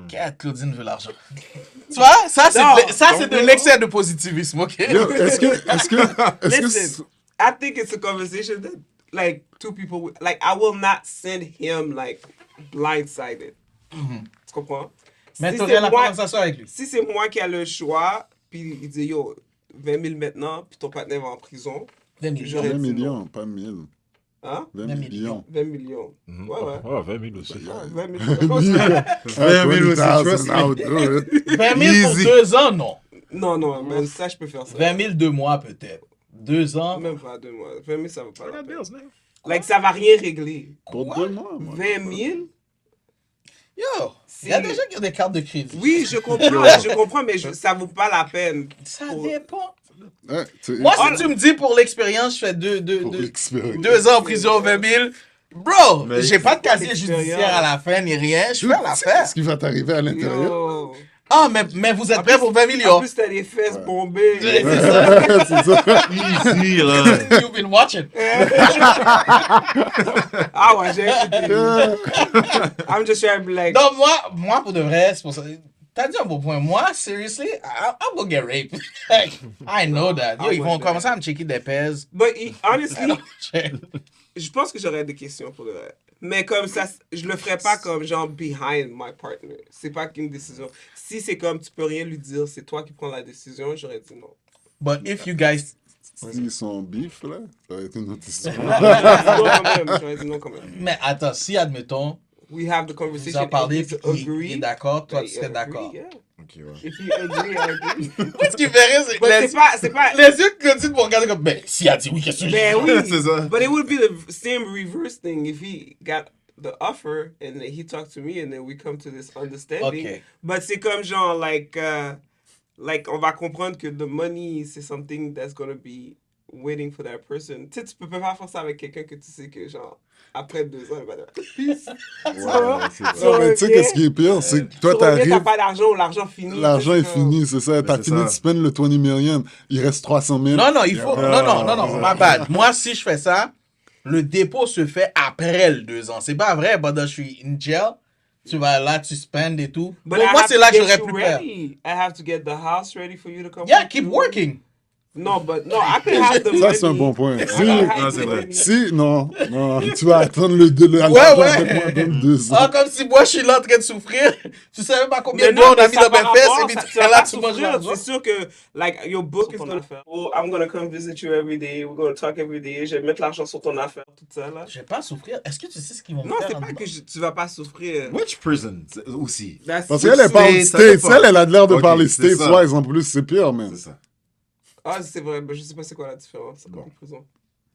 Qu'est-ce Claudine veut l'argent? Tu vois? Ça, Non. c'est de l'excès de positivisme, ok? Yo, est-ce que Listen, I think it's a conversation that like two people like I will not send him like blindsided. Tu comprends? Mais Si t'aurais c'est la moi- conversation avec lui. Si c'est moi qui a le choix, puis il dit yo, 20 000 maintenant, puis ton partenaire va en prison, 20 millions. J'aurais 20 dit millions, pas 1000. hein? 20 20 millions. 20 millions. Mhm. Ouais, ouais. Oh, 20 000 aussi. Ah, 20 millions. 20 000 aussi, trust 20,000, me. I'll do it. 20 000 pour Easy. 2 ans, non. non, mais ça, je peux faire ça. 20 000 2 mois, peut-être. 2 ans. Même pas 2 mois. 20 000, ça va pas. I la got peine. bills, man. Like, ça va rien régler. Pour 2 mois, moi. 20 000? Yo, il y a des gens qui ont des cartes de crédit. Oui, je comprends, mais ça vaut pas la peine. Ça Pour- dépend. Ouais, Moi, Oh, si tu me dis pour l'expérience, je fais pour l'expérience. 2 ans en prison, 20 000. Bro, Mais j'ai pas de casier l'expérience. judiciaire à la fin ni rien. Je fais Tu sais l'affaire. ce qui va t'arriver à l'intérieur? Yo. Ah, mais vous êtes En prêts plus- pour 20 En millions? plus, t'as les fesses bombées. C'est ça. C'est ça. Easy, là. You've been watching. Ah ouais, j'ai écouté. I'm just trying to be like, Non, moi, pour de vrai, c'est pour ça. T'as dit un beau point. Moi, seriously, I'm gonna get raped. I know that. Yo, Ah, ils ouais, vont c'est commencer à me checker des pèses. but honestly, je pense que j'aurais des questions pour le vrai. Mais comme ça, je le ferais pas comme genre behind my partner. C'est pas qu'une décision. Si c'est comme tu peux rien lui dire, c'est toi qui prends la décision, j'aurais dit non. But if you guys... S'ils sont bif, là, ça va être une autre histoire. J'aurais dit non quand même. Mais attends, si, admettons, We have the vous conversation en parlez, and puis he's il est agree. d'accord, toi, Like, tu serais agree, d'accord. yeah. Ok, ouais. If you agree, I agree. Ce qui fait rire, But c'est c'est pas. les yeux que tu vont regarder comme, ben, si elle dit oui, qu'est-ce que Ben je oui. C'est ça. But it would be the same reverse thing if he got the offer and then he talked to me and then we come to this understanding. Okay. But c'est comme genre like on va comprendre que the money c'est something that's gonna be waiting for that person. Tu sais, tu peux pas faire ça avec quelqu'un que tu sais que genre après 2 ans il va dire peace. Ouais, c'est ça. Tu Non, mais tu sais, reviens- qu'est-ce qui est pire, c'est que toi, Tu reviens, t'as t'arrives, pas d'argent ou l'argent fini. l'argent est C'est comme- fini, c'est ça. T'as c'est fini ça. de spend le 20 millions, il reste 300 000. Non, il faut. Non, ma bad. Moi, si je fais ça, le dépôt se fait après le 2 ans. C'est pas vrai, Bada, je suis in jail. Tu vas là, tu spend et tout. But Pour I moi, have c'est to là que get j'aurais you pu faire. ready. I have to get the house ready for you to come. Yeah, back keep to. working. No, but no, I can have the money. Ça, c'est un bon point. I Si, can have Non, the c'est vrai. money. si, non, tu vas attendre le l'argent ouais. avec moi dans 2 ans. Ah, comme si moi, je suis là en train de souffrir. Tu savais pas combien Mais de doigts on a mis ça dans par mes fesses rapport, et puis ça- tu tu es vas là, pas tu manges souffrir. l'argent. C'est sûr que, like, your book is gonna faire. Oh, I'm gonna come visit you every day. We're gonna talk every day. Je vais mettre l'argent sur ton affaire, tout ça, là. Je vais pas souffrir. Est-ce que tu sais ce qu'ils vont me Non, faire? c'est en pas dedans? que tu vas pas souffrir. Which prison aussi? That's- Parce qu'elle est pas aux States, ça States. dépend. Elle a l'air de Ok, parler c'est States. ça. Ouais, en plus, c'est pire, man. C'est ça. Ah, c'est vrai, mais je sais pas c'est quoi la différence. Bon. En prison.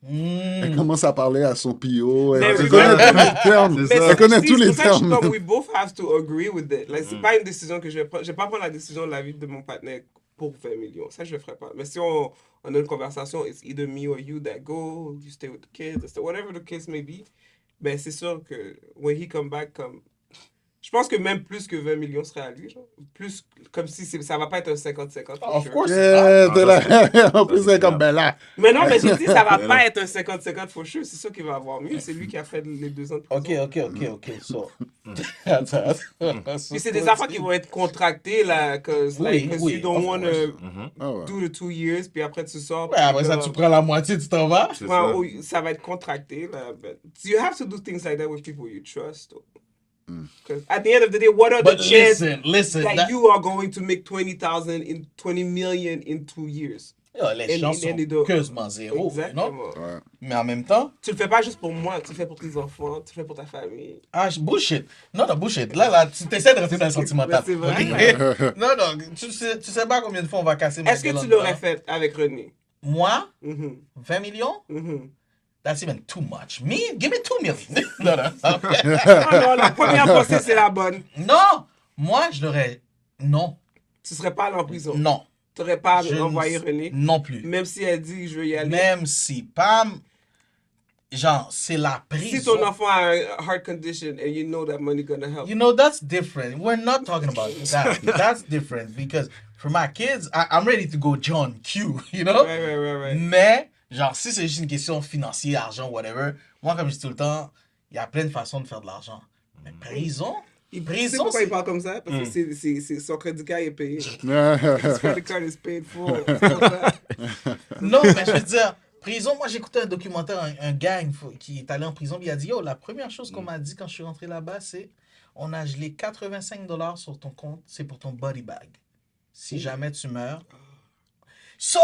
Elle commence à parler à son PO. Mais Elle oui, connaît mais- tous les termes. C'est ça. Elle connaît si, tous c'est les pour ça que je suis termes. comme, we both have to agree with it. Like, c'est pas une décision que je vais prendre. Je vais pas prendre la décision de la vie de mon partenaire pour 20 millions. Ça, je le ferai pas. Mais si on a une conversation, it's either me or you that go, you stay with the kids, whatever the case may be, ben c'est sûr que when he come back, comme... Je pense que même plus que 20 millions serait à lui, genre. Plus, comme si ça va pas être un 50-50. for Of sure. course. Yeah, t'es là. En plus, elle est comme, ben là. Mais non, mais j'ai dit, ça va pas être un 50-50 for sure. C'est sûr qu'il va avoir mieux. C'est lui qui a fait les 2 ans de prison. Ok. So. Attends. Puis c'est des affaires qui vont être contractées, là, cause Oui, you don't of want to Ah ouais. do the 2 years, puis après tu sors. Ouais, après ça, tu prends la moitié, tu t'en vas. C'est Ouais, ça. oui, ça va être contracté, là. But you have to do things like that with people you trust. Because at the end of the day, what are the But chances listen. that that- you are going to make 20 million in 2 years? Yo, les chances sont les deux. quasiment zéro. Non? Exactement. Ouais. Mais en même temps, Tu le fais pas juste pour moi, tu le fais pour tes enfants, tu le fais pour ta famille. bullshit. Non, bullshit. Là, tu essaies de rester dans le sentimental. Mais c'est vrai. Ok? Non, tu sais pas combien de fois on va casser ma Est-ce gueule que en tu l'aurais dedans. fait avec René? Moi, Mhm, 20 millions? mhm. That's even too much. Me, give me 2 million. non, non. Non, la première pensée, c'est la bonne. Non, moi, je l'aurais... Non, Tu serais pas allé en prison. non. Tu n'aurais pas Je envoyé ne- René. Non plus. Même si elle dit, je veux y aller. Même si, Pam, genre, c'est la Si prison. ton enfant a un heart condition and you know that money gonna help. You know, that's different. We're not talking about that. That's different because for my kids, I'm ready to go John Q, you know? Right. Mais, genre, si c'est juste une question financière, argent, whatever, moi, comme je dis tout le temps, il y a plein de façons de faire de l'argent. Mais prison? Tu sais Prison, pourquoi c'est... il parle comme ça? Parce que c'est son crédit card est payé. His credit card is paid for. C'est pour ça. Non, mais je veux dire, prison, moi, j'écoutais un documentaire, un gars qui est allé en prison, puis il a dit, yo, la première chose qu'on m'a dit quand je suis rentré là-bas, c'est, on a gelé 85$ sur ton compte, c'est pour ton body bag. Si jamais tu meurs. So,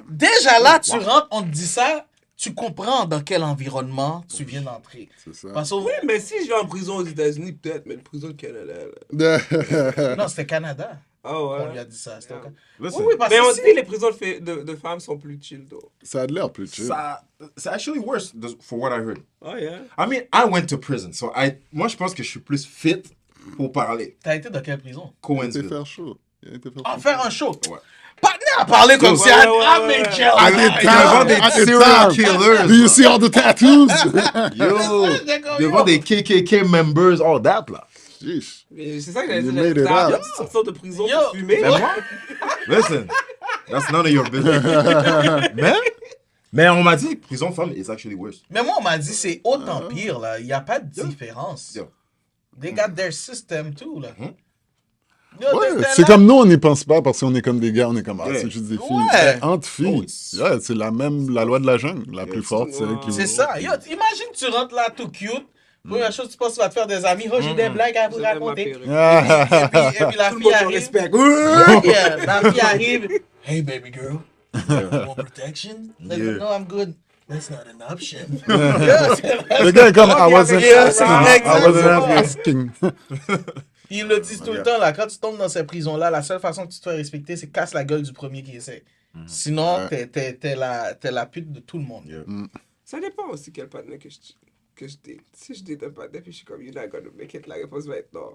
déjà là, tu rentres, on te dit ça, tu comprends dans quel environnement tu viens d'entrer. C'est ça. Parce que, Oui, mais si je vais en prison aux États-Unis, peut-être, mais une prison au Canada. Là. non, c'était Canada. Oh, On lui ouais. a dit ça. C'était au Canada. Listen, Oui, oui, parce Mais on que dit si- que les prisons de femmes sont plus chill, though. Ça a l'air plus chill. c'est actually worse for what I heard. Oh, yeah. I mean, I went to prison, so moi, je pense que je suis plus fit pour parler. T'as été dans quelle prison? Il a été Coinsville. faire chaud. Il a été faire Ah, chaud. faire un show. Ouais. Partner a parlé comme si ouais, I ouais. made jail. I did Devant time. des I did serial time. killers. Do you see all the tattoos? Yo, D'accord, devant yo. des KKK members, all that, là. Sheesh. Mais c'est ça que j'allais You dire. made it T'as out. envie de sortir de prison Yo. pour fumer. Mais moi- Listen, that's none of your business. mais on m'a dit que prison femme is actually worse. Mais moi, on m'a dit c'est autant pire, là. Il n'y a pas de différence. Yo. They got their system, too, là. Mhm. Yo, Ouais, t'es c'est là- comme nous, on n'y pense pas parce qu'on est comme des gars, on est comme, ah, Ouais. c'est juste des filles. Ouais. Mais entre filles, Oh, it's- ouais, c'est la loi de la jungle. La plus forte, c'est elle qui C'est ça. Yo, imagine, tu rentres là tout cute. Première chose, tu penses que tu vas te faire des amis. Oh, j'ai des blagues à vous J'aime ma raconter. perruque. Ah. Et puis la Tout le fille monde te arrive. respecte. Yeah, la fille arrive. Hey, baby girl. Want protection? Like, Yeah. no, I'm good. That's not an option. Le gars est comme, I wasn't Yes, asking. I wasn't exactement. asking. Ils le disent tout le temps, là. Quand tu tombes dans ces prisons-là, la seule façon que tu te fais respecter, c'est casse la gueule du premier qui essaie. Sinon, Ouais. t'es la pute de tout le monde. Yeah. Ça dépend aussi quel partenaire que je date. Si je date un partenaire puis je suis comme, you're not gonna make it, la réponse va être non.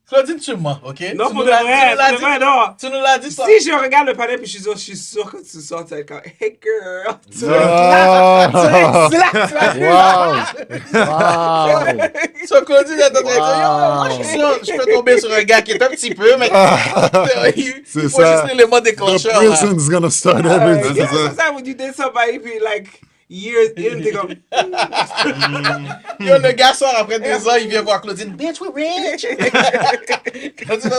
Claudine, tu mens, ok? Non, tu pour nous de l'as- vrai, tu nous l'as pour de dit- vrai, non. Tu nous l'as dit, ça. Si je regarde le partenaire puis je suis sûr que tu sors, tu vas être comme, hey girl. Tu Ah. vas Wow. So, Claudine est en train de dire, yo, moi, je suis sûr, je peux tomber sur un gars qui est un petit peu, mais il C'est faut ça. juste l'élément The déclencheur. là. prison's gonna start everything. Yeah, sometimes when you date somebody puis like years in, t'es comme, Yo, le gars sort après 2 ans, il vient voir Claudine. Bitch, we rich! Claudine,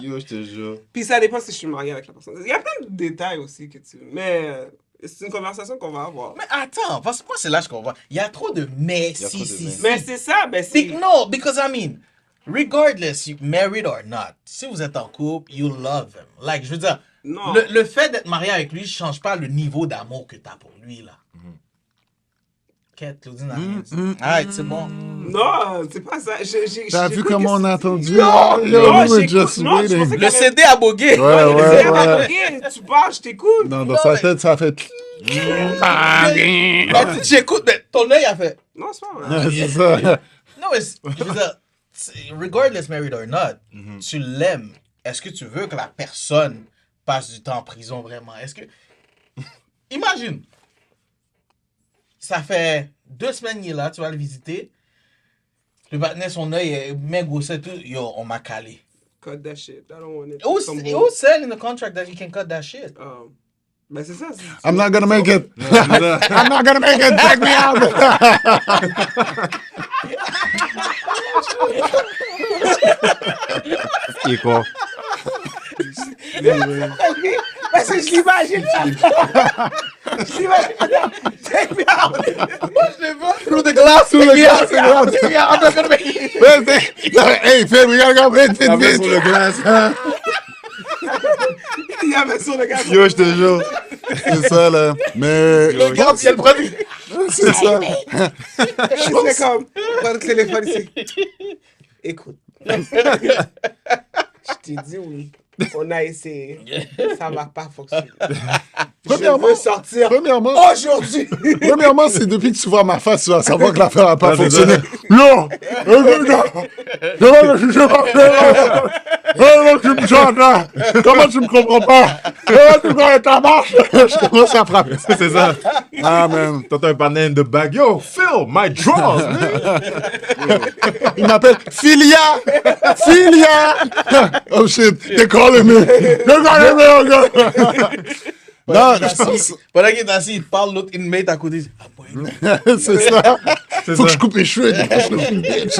Yo, je te jure. puis ça dépend si je suis marié avec la personne. Il y a plein de détails aussi que tu... Mais c'est une conversation qu'on va avoir. mais attends, parce que moi, c'est là que je comprends. Il y a trop de mais, Il y a trop si, de si, mais. si. Mais c'est ça, ben c'est... No, because I mean, regardless, you married or not, si vous êtes en couple, you love him. Like, je veux dire, Non. le fait d'être marié avec lui ne change pas le niveau d'amour que tu as pour lui, là. Quête, Claudine a rien dit. Alright, c'est bon. Non, c'est pas ça. T'as vu comment on a entendu? Non, Yo, non, we were j'écoute- just non, je waiting. pensais Le CD a bogué. Ouais, ouais, ouais. Ok, tu parles, je t'écoute. Non, dans sa tête, ça a fait. Mais j'écoute, mais ton œil a fait. Non, c'est pas vrai. C'est ça. Non, mais je veux dire, regardless married or not, tu l'aimes. Est-ce que tu veux que la personne passe du temps en prison vraiment? Est-ce que. Imagine. Ça fait 2 semaines qu'il est là, tu vas le visiter. Le partenaire, son œil est bien gossé, tout. Yo, on m'a calé. Cut that shit. I don't want it. Who said in the contract that you can cut that shit? Ben c'est ça. I'm not gonna make it. I'm not gonna make it. Take me out. Et quoi? Parce que je l'imagine. Je l'imagine. Take me out. Through the glass, Through the glass, Take me out. I'm not gonna make it. Hey, Phil, we gotta go. Vite, vite, Avec sur le vite. glace. Il y avait sur le gars. Yo, je te jure. C'est ça, là. Mais. Le gars, il y a le produit. C'est ça. C'est comme, prends le téléphone ici. Écoute. Je t'ai dit oui. On a essayé. Ça va pas fonctionner. Premièrement- Je veux sortir Premièrement, aujourd'hui. premièrement, c'est depuis que tu vois ma face, tu vas savoir que l'affaire n'a pas Ah, c'est fonctionné. ça. Yo! Comment je tu me chantes là? Comment tu me comprends pas? Comment tu connais ta marche? Je commence à frapper. C'est ça. Ah, man. T'entends un panel de bag. Yo, Phil, my drawers, man. Il m'appelle Philia! Philia! Oh shit, they're calling me! They're calling me, oh God! Non, je pense... Pendant qu'il est assis, il parle, l'autre inmate à côté. Ah, bon, C'est ça. C'est Faut que ça. je coupe les cheveux. Je suis une bitch.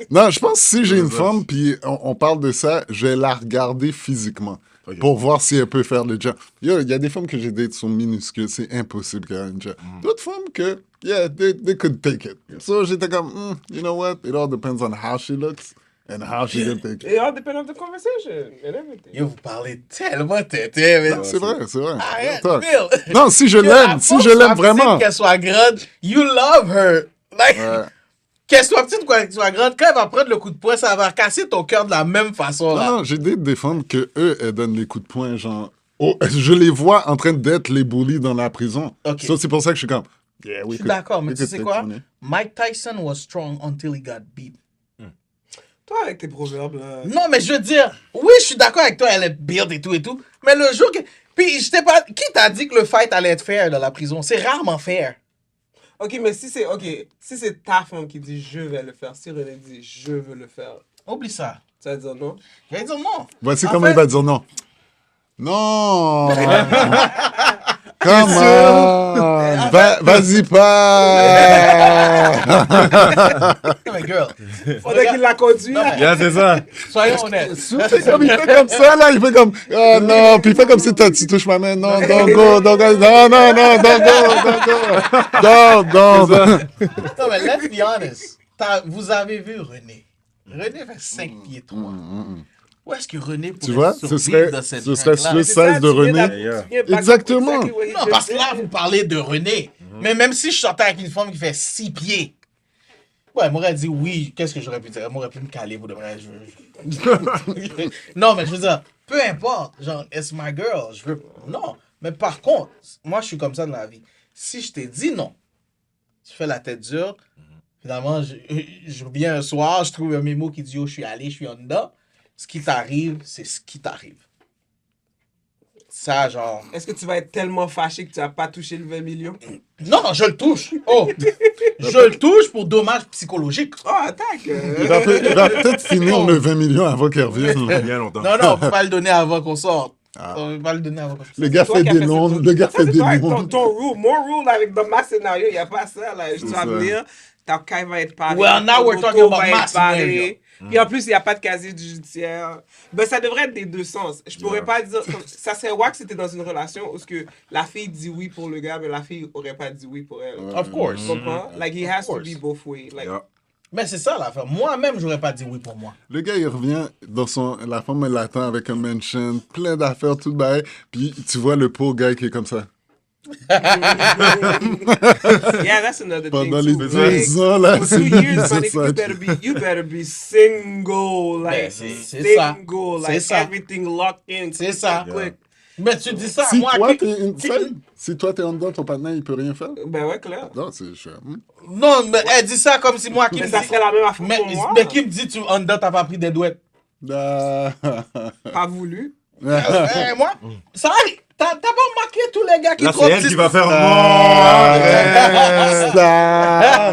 Non, je pense que si j'ai une femme, puis on parle de ça, je vais la regarder physiquement. Ok. Pour voir si elle peut faire le job. Yo, il y a des femmes que j'ai dates qui sont minuscules. C'est impossible qu'elle ait un job. D'autres femmes que, yeah, they could take it. So j'étais comme, you know what? It all depends on how she looks and how she can take it. It all depends on the conversation and everything. Yo, vous parlez tellement tété, mais. C'est vrai, c'est vrai. Arrête, Talk. Bill. Non, si je Yo, la l'aime, si force je l'aime soit vraiment. petite, qu'elle soit grande, you love her. Like, Ouais. qu'elle soit petite ou qu'elle soit grande, quand elle va prendre le coup de poing, ça va casser ton cœur de la même façon. Là. Non, j'ai des femmes que eux, elles donnent les coups de poing, genre. Oh, je les vois en train d'être les bullies dans la prison. Ok. Ça, c'est pour ça que je suis comme. Yeah, Je suis d'accord, mais we tu could sais take quoi? on it. Mike Tyson was strong until he got beat. Toi, avec tes proverbes, là. Non, mais je veux dire, oui, je suis d'accord avec toi, elle est build et tout. Mais le jour que. Puis, je sais pas. Qui t'a dit que le fight allait être fair dans la prison? C'est rarement fair. Ok, mais si c'est ta femme qui dit je vais le faire, si René dit je veux le faire, Oublie ça. tu vas dire non. Je vais dire non. Voici En comment fait- il va dire non. Non! Come on! Vas-y pas! Mais girl, Faudrait qu'il la conduit. Non, mais- Yeah, c'est ça. soyons honnêtes. C'est comme il fait comme ça, là, il fait comme, oh non, puis il fait comme si tu touches ma main, non, don't go, don't go, non, don't go. Non, mais let's be honest. Vous avez vu René. René fait 5 pieds 3. Où est-ce que René pourrait Tu vois, survivre ce serait, dans cette ce serait jungle-là? le C'est ça, 16 de tu viens René. d'app- Yeah. tu viens back Exactement. exactly what he Non, just parce que là, said. vous parlez de René. Mais même si je sortais avec une femme qui fait 6 pieds, ouais, elle m'aurait dit oui. Qu'est-ce que j'aurais pu dire? Elle m'aurait pu me caler pour de vrai. Non, mais je veux dire, peu importe. Genre, it's my girl. Je veux. Non. Mais par contre, moi, je suis comme ça dans la vie. Si je t'ai dit non, tu fais la tête dure. Finalement, je reviens un soir, je trouve un mémo qui dit oh, je suis allé, je suis en dedans. Ce qui t'arrive, c'est ce qui t'arrive. Ça, genre. Est-ce que tu vas être tellement fâché que tu vas pas toucher le 20 millions? Non, non, je le touche. Oh, je le touche pour dommage psychologique. Oh, attaque! Il va peut-être finir le 20 millions avant qu'il revienne. là. Bien longtemps. Non, non, on peut pas le donner avant qu'on sorte. On peut pas le donner avant qu'on sorte. Le gars fait des longs, le gars fait des longs. Ton rule, mon rule avec dans ma scénario, il n'y a pas ça. Là. Tu vas ça. venir, ta caille va être parée. Well, now ton we're auto talking about va être my scenario. paré. Puis en plus, il n'y a pas de casier judiciaire. Ben, ça devrait être des deux sens. Je pourrais pas dire. Ça serait wack si c'était dans une relation où ce que la fille dit oui pour le gars, mais la fille aurait pas dit oui pour elle. Of course. Tu comprends? Like, he has to course. be both ways. Like, Yeah. Mais c'est ça l'affaire. Moi-même, j'aurais pas dit oui pour moi. Le gars, il revient dans son... La femme, elle l'attend avec un mansion, plein d'affaires, tout bail. Puis tu vois le pauvre gars qui est comme ça. yeah, that's another thing. Pendant les too. 10 ans, là, For c'est 2 years, ça, man, you better be single, like Ben, c'est ça. single, C'est like ça. everything locked in. C'est ça. Quick. Mais tu dis ça, Si moi. toi, qui- t'es une femme, si toi, t'es en dedans, ton partenaire, il peut rien faire. Ben ouais, clair. Non, c'est cher. Non, mais elle dit ça comme si moi qui Mais me ça dit. serait la même affaire Mais, pour moi. mais qui me dit, tu en dedans, t'as pas pris des douettes. Ah. Pas voulu. Moi, ça arrive. T'as pas remarqué tous les gars qui Là, trop c'est elle petits- qui va faire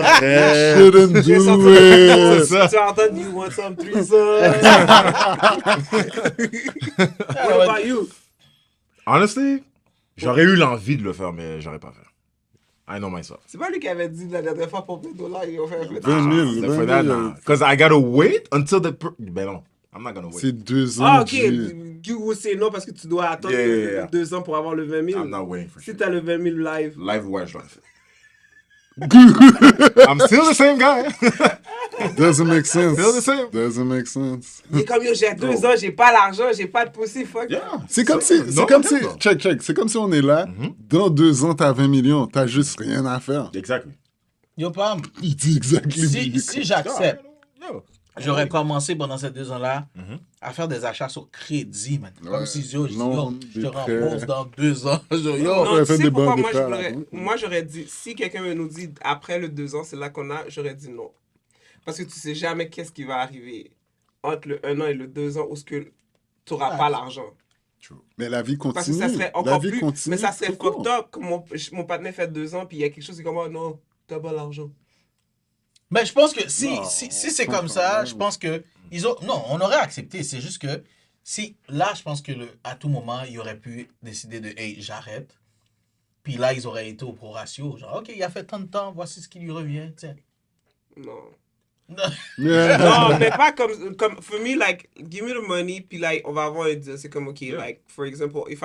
Arrête. Shouldn't J'ai do sorti- it. C'est ça. Tu as entendu You want some threesome? What about you? Honestly, j'aurais eu l'envie de le faire, mais j'aurais pas fait. I know myself. C'est pas lui qui avait dit la dernière fois pour $20, ils ont fait un peu. 20 000. For 20 that, 000. nah. Because I gotta wait until the... Ben non, I'm not gonna wait. C'est 2 ans. Ah, ok. de- You will say non parce que tu dois attendre Yeah, yeah, yeah. 2 ans pour avoir le 20 000. I'm not waiting for Si shit. t'as le 20 000 live. Live, ouais, je l'aurais fait. I'm still the same guy. Doesn't make sense. Still the same. Doesn't make sense. Il est comme yo, j'ai 2 ans, j'ai pas l'argent, j'ai pas de pussy, fuck. Yeah. C'est comme si, No, c'est comme si, no. check, c'est comme si on est là, dans 2 ans, t'as 20 millions, t'as juste rien à faire. Exactly. Yo, Pam, Il dit exactement. si j'accepte, Yo. j'aurais commencé pendant ces 2 ans-là à faire des achats sur crédit, man. Comme Ouais. si yo, je dis, Non, yo, je te des prêts. rembourse dans 2 ans. Yo, Non, Ouais, tu fait sais des pourquoi bonnes moi, départs, moi j'aurais dit, si quelqu'un me nous dit après le 2 ans, c'est là qu'on a, j'aurais dit non. Parce que tu sais jamais qu'est-ce qui va arriver entre le 1 an et le 2 ans où ce que tu n'auras pas l'argent. Mais la vie Parce que continue. ça serait La encore vie plus. continue. Mais ça serait tout court. fucked up que mon partenaire fait 2 ans, puis il y a quelque chose qui est comme, oh, non, t'as pas l'argent. Mais je pense que si, Non, si je c'est comme comprends, ça, ouais. je pense que ils ont. Non, on aurait accepté. C'est juste que si là, je pense que à tout moment, ils auraient pu décider de hey, j'arrête. Puis là, ils auraient été au pro ratio. Genre, ok, il a fait tant de temps, voici ce qui lui revient. Tiens. Non. Yeah. Non, mais pas comme for me, like, give me the money, puis like, on va avoir un deal. C'est comme, ok, like, for example, if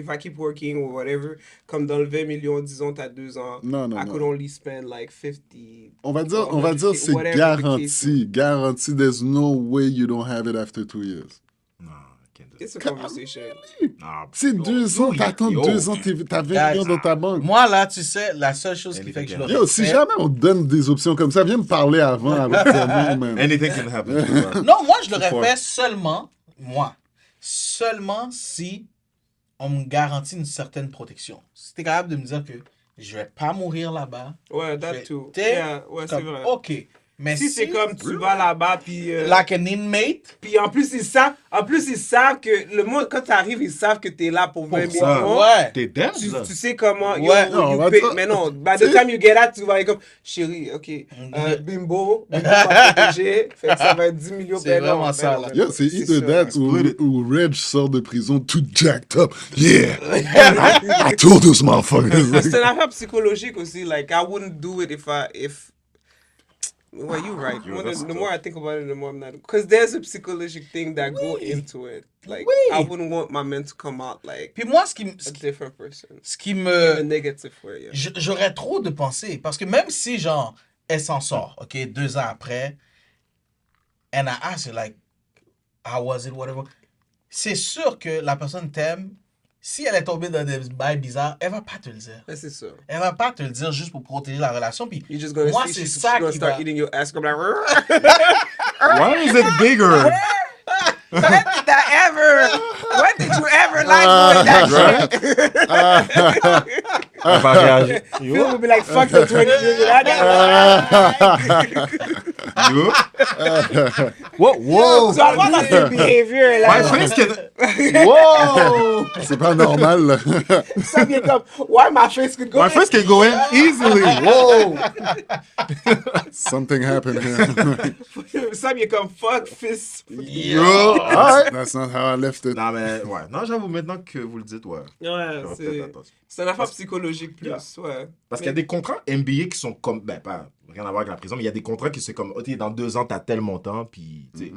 I keep working or whatever, comme dans le 20 millions, disons, t'as 2 ans, Non, non, I non. could only spend like 50. On va dire, c'est whatever the case garanti. Garanti. There's no way you don't have it after 2 years. Non, I can't do It's a Come conversation. Nah, C'est yo, 2 ans, yo, t'attends yo. 2 ans, t'as 20 millions dans ta banque. Moi, là, tu sais, la seule chose qui fait que je l'aurais Yo, si fait- jamais on te donne des options comme ça, viens me parler avant avec dire non, man. Anything can happen. tu vois. Non, moi, je l'aurais Fort. fait seulement si on me garantit une certaine protection. Si t'es capable de me dire que je vais pas mourir là-bas. Ouais, je that vais- too. t'sais, Yeah, ouais, c'est comme, vrai. ok. Mais Si c'est comme tu vas là-bas, puis. like an inmate. Puis en plus, ils savent que le monde, quand tu arrives, ils savent que tu es là pour 20 ça. millions. Ouais. T'es dead, Tu, là. tu sais comment Ouais. Non, on you va pay. dire- Mais non, by the time you get out, tu vas être comme chérie, ok, bimbo va protéger, fait que ça va être 10 millions. C'est Ben non, vraiment ben ça, non, là. ben Yo, non, c'est either sûr. that Split it. ou Reg sort de prison tout jacked up. Yeah! I told those motherfuckers. C'est une affaire psychologique aussi. Like, I wouldn't do it if well, you're right. The more I think about it, the more I'm not. Because there's a psychological thing that go into it. Like, Oui. I wouldn't want my man to come out like Puis moi, a different person. ce qui In a me... negative way, yeah. J'aurais trop de pensées. Parce que même si, genre, elle s'en sort, ok, 2 ans après, and I ask her, like, how was it, whatever, c'est sûr que la personne t'aime. Si elle est tombée dans des bails bizarres, elle va pas te le dire. Mais c'est ça. Elle va pas te le dire juste pour protéger la relation. Puis You're just gonna moi, see c'est she's ça gonna qui start va... eating your ass. Comme like, Why is it bigger? when did that ever? When did you ever like doing that shit? Elle va réagir. Phil will be like, fuck the 20 million. Yo. Whoa. So I'm not the behavior. My Like, face can... Wow! C'est pas normal, là. some people come, why my face could go My in? face can go in easily. Whoa. Something happened here. Some you come, fuck fist. Yo. Alright. That's not how I left it. Non, mais ouais. Non, j'avoue, maintenant que vous le dites, ouais. Ouais, J'aurais c'est... peut-être attention. C'est une affaire psychologique plus, ouais. Parce qu'il y a des contrats NBA qui sont comme... Ben, pas rien à voir avec la prison, mais il y a des contrats qui c'est comme, OK, dans 2 ans, t'as tel montant, puis, tu sais,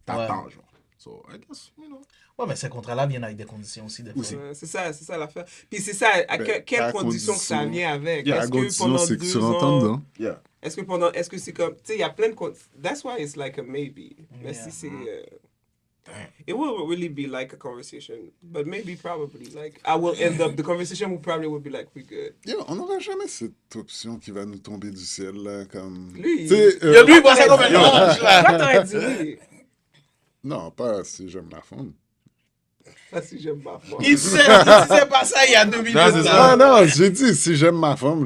t'attends, genre. So, I guess, you know. Ouais, mais ces contrats-là viennent avec des conditions aussi, des fois. Ouais, c'est ça l'affaire. Puis c'est ça, à Ben, quelle à condition que ça condition- vient avec? La Est-ce que condition, pendant c'est que 2 tu rentres dedans. ans... Yeah. Est-ce que c'est comme... Tu sais, il y a plein de... That's why it's like a maybe. Mais Yeah. si c'est... It will really be like a conversation. But maybe, probably. Like, I will end up... The conversation will probably be like, we good. Yo, on n'aura jamais cette option qui va nous tomber du ciel, là, comme... Lui, Tu sais, Yo, lui, il voit ça comme un ange, là. Toi, t'aurais dit oui. Non, pas si j'aime ma femme. Pas si j'aime ma femme. Il sait, il disait pas ça il y a 2 minutes. Non, c'est là. ça. Non, j'ai dit si j'aime ma femme,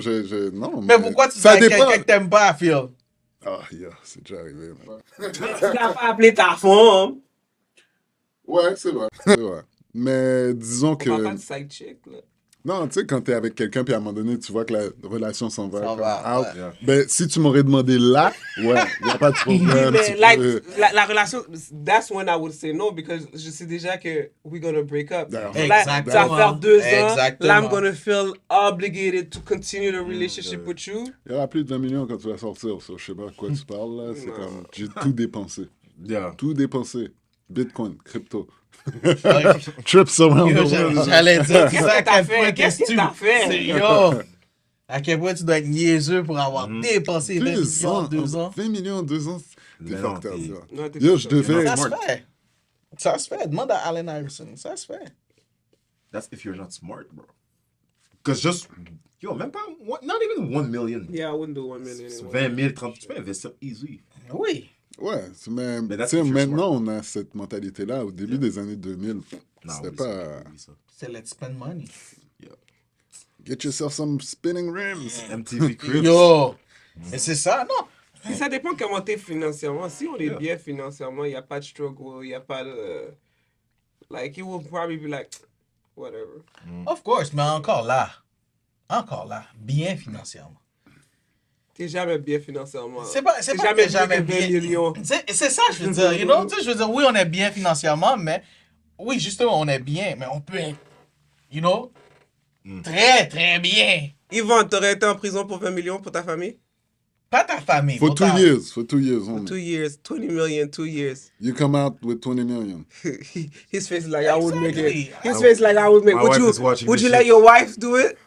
non. Mais pourquoi tu dis ça à dépend. quelqu'un que t'aimes pas, Phil? Ah, yeah, c'est déjà arrivé. Man. Tu l'as pas appelé ta femme. Ouais, c'est vrai. C'est vrai. Mais disons On parle pas de que... side chick, là. Non, tu sais, quand t'es avec quelqu'un, puis à un moment donné, tu vois que la relation s'en va. S'en comme va, out. ouais. Ben, si tu m'aurais demandé là, ouais, il n'y a pas de problème. Mais tu like, peux- la relation, that's when I would say no, because je sais déjà que we're gonna break up. D'accord. So là, ça va faire 2 ans. Exactement. Là, I'm gonna feel obligated to continue the relationship with you. Il y aura plus de 20 millions quand tu vas sortir, ça. Je sais pas de quoi tu parles, là. C'est Non. comme, j'ai tout dépensé. Yeah. Tout dépensé. Bitcoin, crypto. Ouais. Trips around Yo, the world. j'allais dire, tu sais Qu'est-ce à que t'as quel fait? point Qu'est-ce que tu- t'as fait? c'est- Yo, à quel point tu dois être niaiseux pour avoir dépensé 20 2 millions en ans, 2 ans. 20 millions en 2 ans, t'es Mais non, fucked up, t'es- là. Non, t'es Yo, pas je ça. devais... Ça se fait. Ça se fait. Demande à Allen Iverson. Ça se fait. That's if you're not smart, bro. Because just, yo, même pas, not even 1 million. Yeah, I wouldn't do 1 million C'est anyway. 20 000, 30 000, tu peux investir easy. Oui. Ouais, mais Mais tu that's sais, if you're maintenant, on a cette mentalité-là. Au début des années 2000, Non, c'était oublie pas... ça, oublie ça. C'est let's spend money. Get yourself some spinning rims. MTV Cribs. Yo! Et c'est ça, non? Puis ça dépend comment t'es financièrement. Si on est Yeah. bien financièrement, il n'y a pas de struggle, il n'y a pas de... Like, you will probably be like, whatever. Of course, mais encore là, bien financièrement. T'es jamais bien financièrement. C'est pas T'es que jamais jamais mieux que 20 bien. millions. C'est ça, je veux dire, you know? Tu sais, je veux dire, oui, on est bien financièrement, mais oui, justement, on est bien, mais on peut être, you know, très, très bien. Yvonne, t'aurais été en prison pour 20 millions pour ta famille? Pas ta famille. For pour 2 ta- years. For 2 years only. 2 years, 20 million, 2 years. You come out with 20 million. His face is like, I would make it. Exactly. His face like, I would make My it. wife is watching Would this you let shit. your wife do it?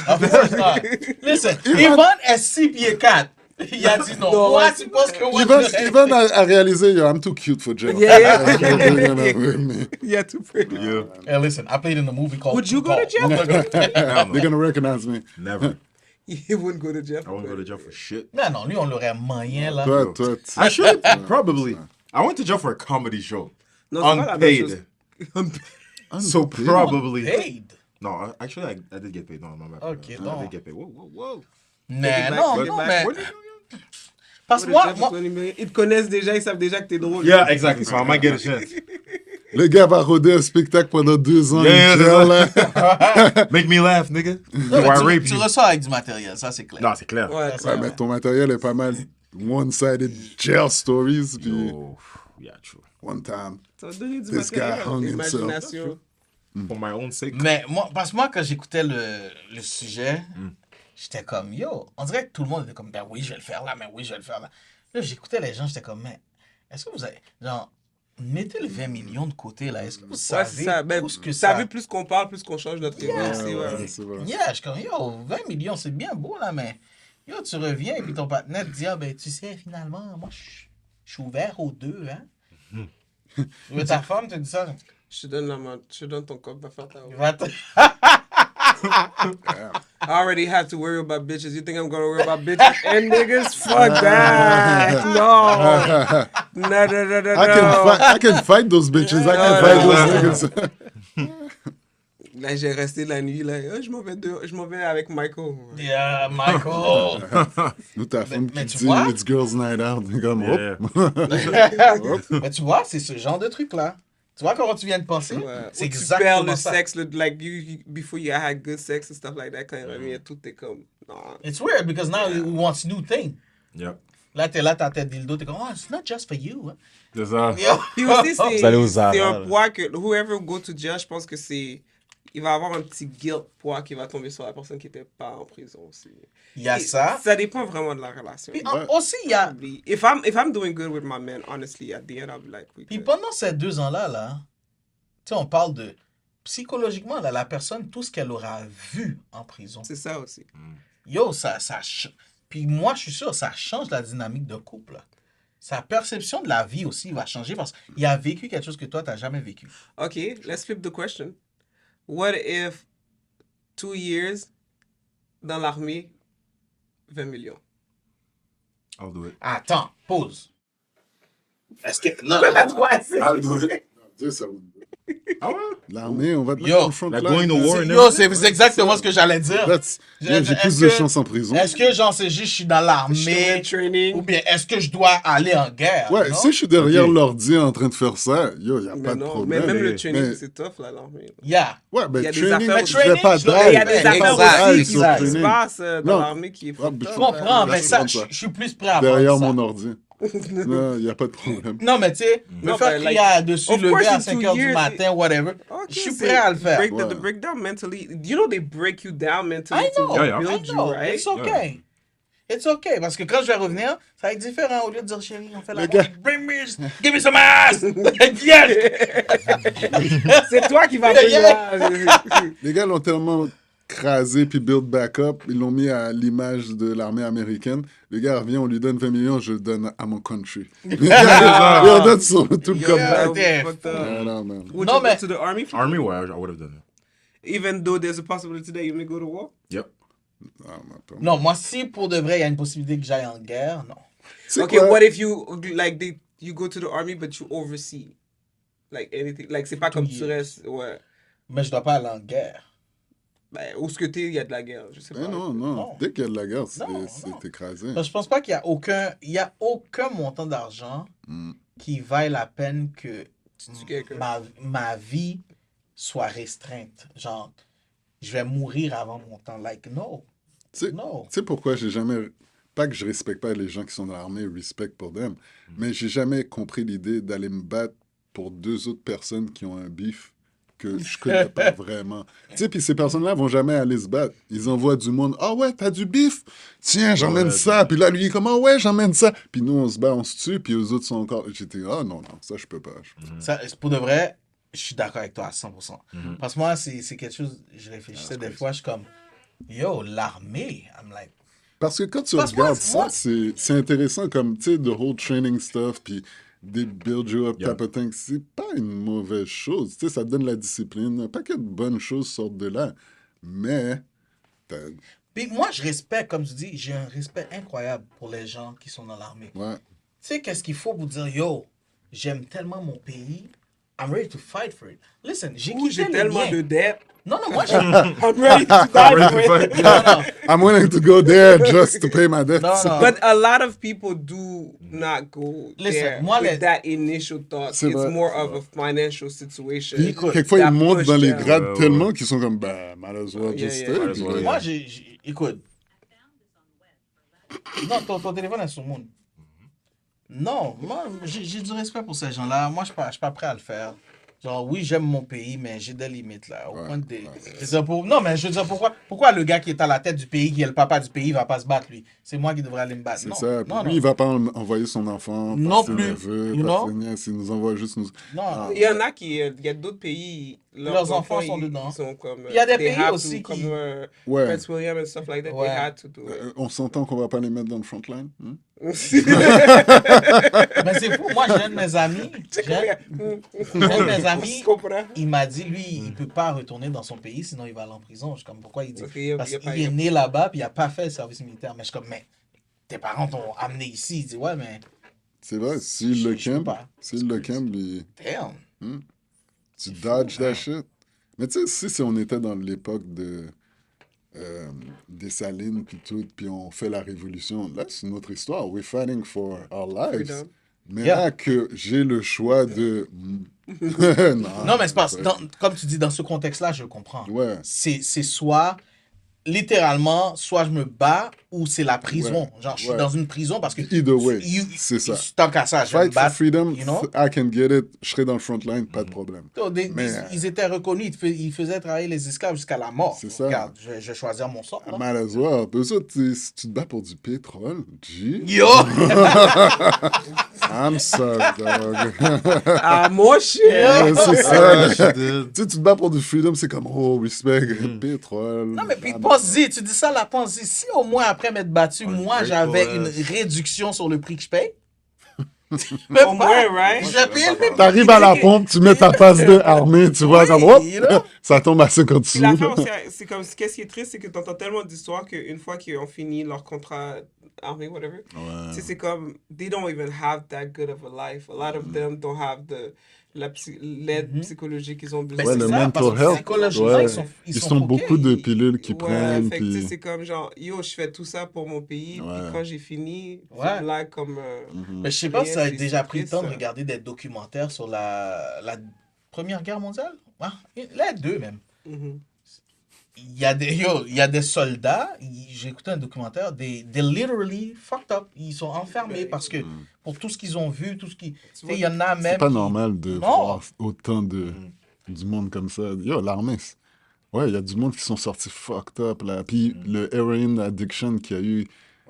Of course not. Listen, Yvonne est 6 pieds 4. Il a dit non. Non, Moi, ouais. tu penses que moi, Even a réalisé, yo, I'm too cute for jail. Yeah, yeah. They're Yeah, too pretty. Yeah. Hey, listen, I played in a movie called Would you go to jail? Hell no. gonna recognize me. Never. He wouldn't go to jail. I won't go to jail for shit. Non, non, lui, on l'aurait moyen, là. Toi, tu- I should probably. I went to jail for a comedy show. Non, c'est pas la même chose. Unpaid. So probably. Paid. No, actually, I did get paid. No, my bad. Okay, I non. did get paid. Whoa, whoa, whoa. Mais back, non, take it non, back. mais... What did you do? Parce que Go to moi, jail for 20 million. Ils te connaissent déjà, ils savent déjà que t'es drôle. Yeah, exactly. So I might get a chance. Le gars va rôder un spectacle pendant 2 ans. Yeah, in jail, là. Make me laugh, nigga. non, Or I mais rape tu you. reçois avec du matériel, ça c'est clair. Non, c'est clair. Ouais, Ouais, mais ton matériel est pas mal one-sided jail stories. Puis, Oh, yeah, true. one time. ça va donner du This guy matériel. hung himself. Imagination. For my own sake. Mais moi, parce que moi, quand j'écoutais le sujet, j'étais comme, yo, on dirait que tout le monde était comme, ben oui, je vais le faire là, mais oui, je vais le faire là. Là, j'écoutais les gens, j'étais comme, mais est-ce que vous avez, genre, mettez le 20 millions de côté, là, est-ce que vous Ouais, savez c'est ça. Ben, tout ce que t'as ça... vu, plus qu'on parle, plus qu'on change notre idée aussi. Ouais, Ouais. c'est vrai. Yeah, je suis comme, yo, 20 millions, c'est bien beau, là, mais yo, tu reviens, et puis ton partenaire te dit, ah, ben, tu sais, finalement, moi, je suis ouvert aux deux, hein. Mais ta femme te dit ça, Je te donne la main, je te donne ton cop, va faire ta va te... I already had to worry about bitches. You think I'm gonna worry about bitches and niggas? Fuck that. No. No, no, no, no, I can fight those bitches. I can fight those niggas. Là, j'ai resté la nuit, là. Oh, je m'en vais avec Michael. Yeah, Michael. Ou ta femme mais qui tu dit vois? It's girls night out. Comme, Yeah. Mais tu vois, c'est ce genre de truc-là. Tu vois comment tu viens de penser? Ouais. C'est Ou tu exactement perds le ça. sexe, like, before you had good sex and stuff like that, quand il revient, tout est comme, non. It's weird because now he wants new thing. Yep. Là, t'es là, t'as tête dildo, t'es comme, oh, it's not just for you. Hein. C'est ça. Yo. Puis aussi, Vous allez aux c'est Zara, un là. poids que, whoever go to jail, je pense que c'est, il va avoir un petit guilt poids qui va tomber sur la personne qui était pas en prison aussi. Il y a Et ça. Ça dépend vraiment de la relation. Puis aussi, il y a... If I'm doing good with my man, honestly, at the end, I'll be like, we Puis good. pendant ces 2 ans-là, là, tu sais, on parle de... Psychologiquement, là, la personne, tout ce qu'elle aura vu en prison, C'est ça aussi. yo, puis moi, je suis sûr, ça change la dynamique de couple. Là. Sa perception de la vie aussi va changer parce qu'il a vécu quelque chose que toi, t'as jamais vécu. Okay, let's flip the question. What if 2 years dans l'armée, 20 millions? I'll do it. Attends, pause. Est-ce que. Non, I'll do it. Dieu, ça vous- Ah ouais? L'armée, on va te Yo, mettre en front like line. going to war and Yo, c'est exactement ce que j'allais dire. J'ai Est-ce plus de que- chance en prison. Est-ce que, genre, c'est juste je suis dans l'armée Training. ou bien est-ce que je dois aller en guerre? Ouais, non? si je suis derrière Ok. l'ordi en train de faire ça, yo, y a Mais pas de non, mais problème. même le training, Mais- c'est tough, là, l'armée. Yeah. Ouais, ben il y a des training, affaires- je fais pas training, Mais il y a drive. des Exact, affaires aussi qui sur exact. se training. passent dans Non. l'armée qui est Ah, fucked mais up, Je comprends, Là, mais je ça, comprends ça. je suis plus prêt à Derrière prendre ça. mon ordi. Non, y a pas de problème. Non, mais tu sais, me Non, faire ben, crier like, dessus, of lever course, à in 5 2 h du years, matin, whatever. Ok, Je suis c'est- prêt à le faire. Break Ouais. the breakdown mentally. You know they break you down mentally I know, to Yeah, yeah. I build you, know, right? it's okay. It's okay, parce que quand je vais revenir, ça va être différent. Au lieu de dire, chérie, on fait la gars- bring me, give me some ass! Yes! C'est toi qui vas Yeah, payer. Les gars l'ont tellement crasé puis build back up, ils l'ont mis à l'image de l'armée américaine. Le gars revient, on lui donne 20 millions, je le donne à mon country. Les gars, ils redonnent son tout le Yeah, comeback. Yeah. fucked up. Ah, non, man. Would No, you man. go to the army? Army, ouais, I would have done it. Even though there's a possibility that you may go to war? Yep. Ah, mais attends. Non, moi, si pour de vrai, il y a une possibilité que j'aille en guerre, non. C'est Okay, quoi? what if you like you go to the army but you oversee like anything, like c'est pas comme tu restes, ouais. Mais je dois pas aller en guerre. Ben, où ce que t'es, il y a de la guerre, je sais Eh pas. non. Non. Dès qu'il y a de la guerre, Non. c'est écrasé. Parce que je pense pas qu'il y a aucun montant d'argent Mm. qui vaille la peine que Tu quelqu'un. ma vie soit restreinte. Genre, je vais mourir avant mon temps. Like, no. Tu sais- No. Tu sais pourquoi j'ai jamais... Pas que je respecte pas les gens qui sont dans l'armée, respect pour them, mais j'ai jamais compris l'idée d'aller me battre pour 2 autres personnes qui ont un beef que je connais pas vraiment. Tu sais, puis ces personnes-là vont jamais aller se battre. Ils envoient du monde. Ah ouais, t'as du beef? Tiens, j'emmène Ouais, ça. Puis là, lui, il est comme, ah ouais, j'emmène ça. Puis nous, on se bat, on se tue. Puis eux autres sont encore. J'étais, ah non, ça, je peux pas. Ça, pour de vrai, je suis d'accord avec toi à 100%. Mhm. Parce que moi, c'est quelque chose, je réfléchissais Ah, des c'est fois, je suis comme, yo, l'armée. I'm like, Parce que quand tu Parce que regardes moi- ça, c'est intéressant comme, tu sais, the whole training stuff, puis des build you up Yeah. type of thing, c'est pas une mauvaise chose. Tu sais, ça te donne la discipline. Un paquet de bonnes choses sortent de là. Mais, t'as- Puis moi, je respecte, comme tu dis, j'ai un respect incroyable pour les gens qui sont dans l'armée. ouais. Tu sais, qu'est-ce qu'il faut pour dire, yo, j'aime tellement mon pays, I'm ready to fight for it. Listen, j'ai Ouh, quitté j'ai le tellement mien. de dettes. Non, non, moi, j'ai... I'm ready to die for it. non, non, I'm willing to go there just to pay my debts. non, non. But a lot of people do not go Listen, there moi, with les- that initial thought. C'est It's vrai. more of a financial situation. Puis, Écoute, quelquefois, ils that montent push dans les down. grades Ouais, ouais. tellement qu'ils sont comme, bah, malheureusement, Yeah, just yeah. stay. Might as Puis, well, Moi, écoute. Non, ton téléphone est sur le monde. Non, moi, j'ai du respect pour ces gens-là. Moi, je suis pas prêt à le faire. Genre, oui, j'aime mon pays, mais j'ai des limites, là. Au Ouais, point de... ouais. Je veux dire, non, mais je veux dire, pourquoi le gars qui est à la tête du pays, qui est le papa du pays, va pas se battre, lui? C'est moi qui devrais aller me battre. C'est Non, ça. Puis non, lui, non. il va pas envoyer son enfant, Non pas ses plus, neveux, you pas know? ses nièces. Il nous envoie juste nous... Non. Il y en a qui, il y a d'autres pays, Leurs enfants sont dedans. Ils sont comme, Il y a des they pays have aussi to, qui- comme Ouais. Prince William and stuff like that, Ouais. they had to do it. On s'entend qu'on va pas les mettre dans le front line. Hein? Mais c'est fou, moi, j'ai un de mes amis. J'ai un de mes amis. Tu comprends? Il m'a dit, lui, il peut pas retourner dans son pays, sinon il va aller en prison. Je suis comme, pourquoi il dit? Parce qu'il y a- Parce il y a pas- qu'il est né là-bas, puis il a pas fait le service militaire. Mais je suis comme, mais tes parents t'ont amené ici. Il dit, ouais, mais C'est vrai, s'il le Je peux camp, pas. s'il le camp, damn. tu dodges that shit. Mais tu sais, si on était dans l'époque des Salines, puis tout, puis on fait la révolution, là, c'est une autre histoire. We're fighting for our lives. Freedom. Mais Yeah. là que j'ai le choix de... Non, mais c'est pas, comme tu dis, dans ce contexte-là, je comprends. Ouais. C'est soit, littéralement, soit je me bats ou c'est la prison. Ouais. Genre, je suis Ouais. dans une prison parce que. Either way, you- c'est ça. Tant qu'à ça, je vais me Fight for battre. freedom, you know? I can get it. Je serai dans le front line, pas de problème. Mais, Ils étaient reconnus, ils faisaient travailler les esclaves jusqu'à la mort. C'est ça. Regarde, je vais choisir mon sort. non? Mal à se voir. Eux autres, si tu te bats pour du pétrole, G, Yo! I'm sorry, dog. Ah, mon chien! Ouais, c'est ça. je did. Tu sais, tu te bats pour du freedom, c'est comme, oh, respect, pétrole. Non, mais puis Ah, pense-y, tu dis ça là, pense-y. Si au moins après m'être battu, moi great j'avais for une us. réduction sur le prix que je paye. Au moins, right? Je paye le même T'arrives à la pompe, tu mets ta passe de armée, tu vois, Oui, comme, hop, you know? ça tombe à 50 Puis sous. l'affaire aussi, c'est comme, qu'est-ce qui est triste, c'est que t'entends tellement d'histoires qu'une fois qu'ils ont fini leur contrat armé, whatever, tu sais, c'est comme, they don't even have that good of a life. A lot of them don't have l'aide psychologique qu'ils ont besoin. Ben, Ouais, c'est le ça, parce mental que health. psychologiquement, Ouais. ils Ils sont sont fuckés, beaucoup de ils- pilules qu'ils Ouais, prennent. fait que, tu sais, Puis... c'est comme genre, yo, je fais tout ça pour mon pays, Ouais. puis quand j'ai fini, Ouais. là, comme... Mais je sais pas si ça a c'est déjà pris le temps de triste, regarder des documentaires sur la Première Guerre mondiale. Ah, les deux même. mhm. Il y a des soldats, j'ai écouté un documentaire, they literally fucked up. Ils sont enfermés parce que pour tout ce qu'ils ont vu, tout ce qui... Tu sais, il y en a même... C'est pas qui- normal de Non. voir autant du monde comme ça. Yo, l'armée, ouais, il y a du monde qui sont sortis fucked up, là. Puis le heroin addiction qu'il y a eu,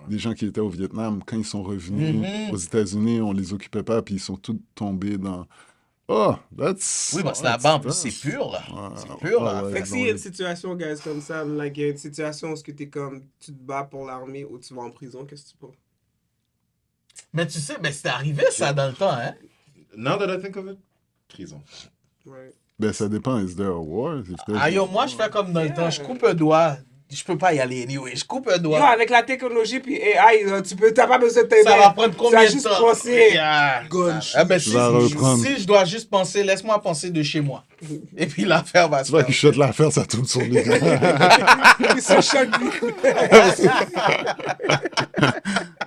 des gens qui étaient au Vietnam, quand ils sont revenus Mhm. aux États-Unis, on les occupait pas, puis ils sont tous tombés dans... Oh, that's... Oui, parce que that's là-bas, en plus, tough. c'est pur, là. Ouais, C'est pur, là. ouais, Fait que s'il y a non, une situation, guys, comme ça, like, il y a une situation où t'es comme, tu te bats pour l'armée ou tu vas en prison, qu'est-ce que tu penses? Mais tu sais, ben, c'était arrivé, ça, dans le temps, hein. Now that I think of it, prison. Ouais. Ben, ça dépend. Is there a war? If there's- Ah, yo, moi, je fais comme dans le temps. Je coupe un doigt. je peux pas y aller anyway. Je coupe un Yo, doigt. avec la technologie puis AI, t'as pas besoin de tes Ça mains. va prendre combien Tu vas de juste temps? penser. Yeah. Gauche. Ah ben, si, vas reprendre. si je dois juste penser, laisse-moi penser de chez moi. Et puis l'affaire va se Tu vois faire. qu'il shot l'affaire, ça tourne sur lui. Ils sont choqués.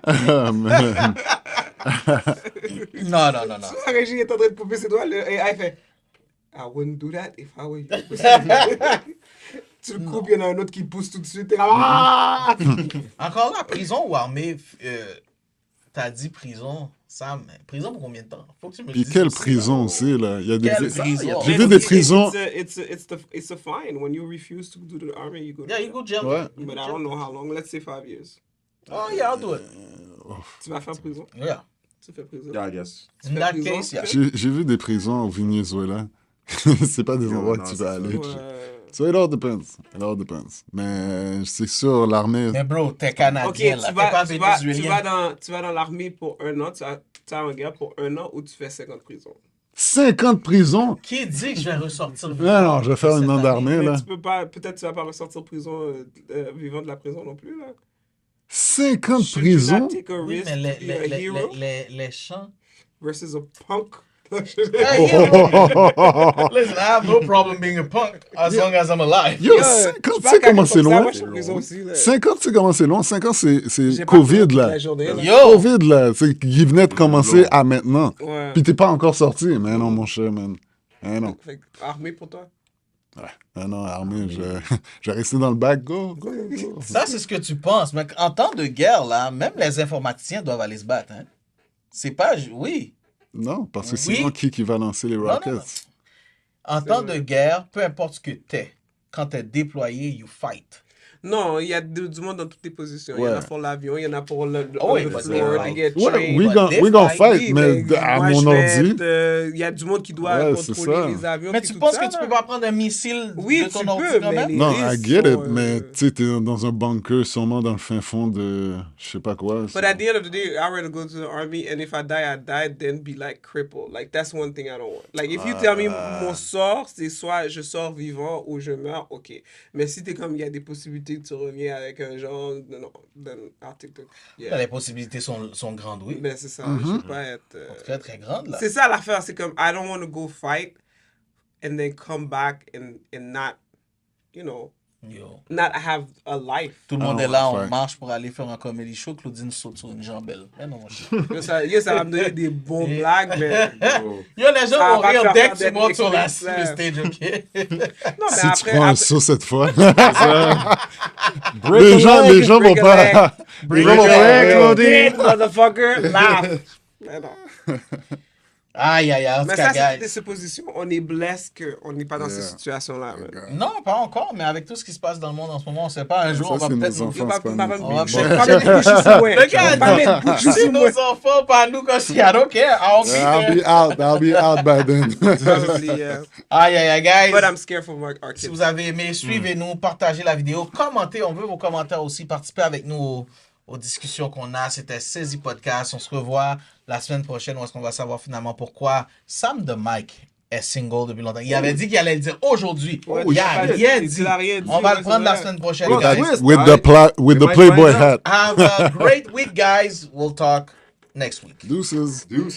Ah, man. Non. La régie est en train de couper ses doigts, le AI fait I wouldn't do that if I were you. Tu le coupes, il y en a un autre qui pousse tout de suite. T'es comme, ah! Encore là, prison ou armée, t'as dit prison, Sam. Prison pour combien de temps? Faut que tu me Puis dises quelle aussi, prison là. aussi, là. Il y a des... Quelle prison? J'ai vu des prisons... It's a fine. When you refuse to do the army, you go to Yeah, you go jail. Ouais. But I don't know how long. Let's say 5 years. Oh, yeah, I'll do it. Tu vas faire prison? Yeah. Tu fais prison? Yeah, I guess. Tu In fais that prison? case, yeah. J'ai vu des prisons au Venezuela. C'est pas des endroits non, que tu c'est vas ça. aller. Ouais. So it all depends. It all depends. Mais c'est sûr, l'armée... Mais bro, t'es Canadien, Ok, là. T'es pas vénézuélien. tu vas dans l'armée pour 1 an, tu vas en guerre pour 1 an ou tu fais 50 prisons. 50 prisons? Qui dit que je vais ressortir Non, je vais faire une an d'armée, Mais là. tu peux pas, peut-être tu vas pas ressortir prison, vivant de la prison non plus, là. 50 Should you prisons? not take a Oui, risk mais to be a hero les champs... versus a punk? Hey, yo. Listen, I have no problem being a punk as long as I'm alive. Yo, Yo, 50, je tu suis sais pas comment c'est comme ça, loin? moi, je suis en prison aussi, là. 50, c'est comment c'est loin? 5 ans, c'est J'ai pas COVID, toute là. la journée, là. Yo! COVID, là. C'est qui venait de commencer à maintenant. Ouais. Puis t'es pas encore sorti. Mais non, mon cher, man. Mais non. Fait que, armée pour toi? Mais non, armée, je vais rester dans le bac. Go, go, go. Ça, c'est ce que tu penses. Mais en temps de guerre, là, même les informaticiens doivent aller se battre. Hein? C'est pas... Oui. Non, parce que Oui. sinon, qui va lancer les non. rockets? En temps de guerre, peu importe ce que t'es, quand t'es déployé, you fight. Non, il y a du monde dans toutes les positions. Il y en Ouais. a pour l'avion, il y en a pour le Oh oui, on the parce floor, que- they get Ouais, trained. we but gon' they we gon' fight, fight, Oui, mais à moi, mon je vais ordi. être, il y a du monde qui doit Ouais, c'est contrôler ça. les avions. Mais puis tu tout penses ça, que tu là. peux pas prendre un missile Oui, de ton tu ordi peux, quand mais même? les- Non, risques I get it, sont, mais tu sais, t'es dans un bunker, sûrement dans le fin fond de je sais pas quoi. But at the end of the day, I'd rather go to the army, and if I die, then be like crippled. Like that's one thing I don't want. Like if you tell me mon sort, c'est soit je sors vivant ou je meurs, ok. Mais si t'es comme il y a des possibilités que tu reviens avec un genre, non, then I'll take the. Yeah. Les possibilités sont grandes, oui. Mais c'est ça, Mm-hmm. je veux pas être. Très, très grandes, là. C'est ça l'affaire, c'est comme I don't want to go fight and then come back and not, you know, Yo. not have a life. Tout le Ah, monde est ouais, là, on ouais. marche pour aller faire un comedy show. Claudine saute sur une jambelle. Mais non, mon cher. Ça va me donner des bons Et- blagues, mais. Yo, les gens Ça vont va rire faire dès faire que tu des montes sur le excuses, stage, ok? Non, mais Si tu après, prends un après- saut cette fois, Break les a gens, leg. les gens vont break a pas. Les gens vont Break a leg, pas. Claudine, motherfucker, laugh. Mais non. Aïe, aïe, aïe, en tout Mais cas, ça, c'est guys. des suppositions. On est blessé qu'on n'est pas dans Yeah. cette situation-là. man. Non, pas encore, mais avec tout ce qui se passe dans le monde en ce moment, on sait pas, un jour, Ça, on va c'est nos peut-être nous... enfants. Pas c'est pas pas nous. On va mettre peut-être- pas mettre bouche sous moi. Le gars, Pas mettre bouche c'est sous moi. nos enfants, pas nous, quand je I don't care. I'll be there. I'll be out by then. Probably, yeah. Aïe, aïe, aïe, guys. But I'm scared for our Si kids. vous avez aimé, suivez-nous, partagez la vidéo, commentez. On veut vos commentaires aussi. Participez avec nous aux discussions qu'on a. C'était Saisi Podcast. On se revoit la semaine prochaine où est-ce qu'on va savoir finalement pourquoi Sam de Mike est single depuis longtemps. Il avait dit qu'il allait le dire aujourd'hui. Ouais, Il tu a l'as pas rien dit, dit. tu l'as rien dit, On va ouais, le prendre c'est la vrai. semaine prochaine, Plot guys. twist. With Alright. with It the might Playboy find out. hat. Have a great week, guys. We'll talk next week. Deuces.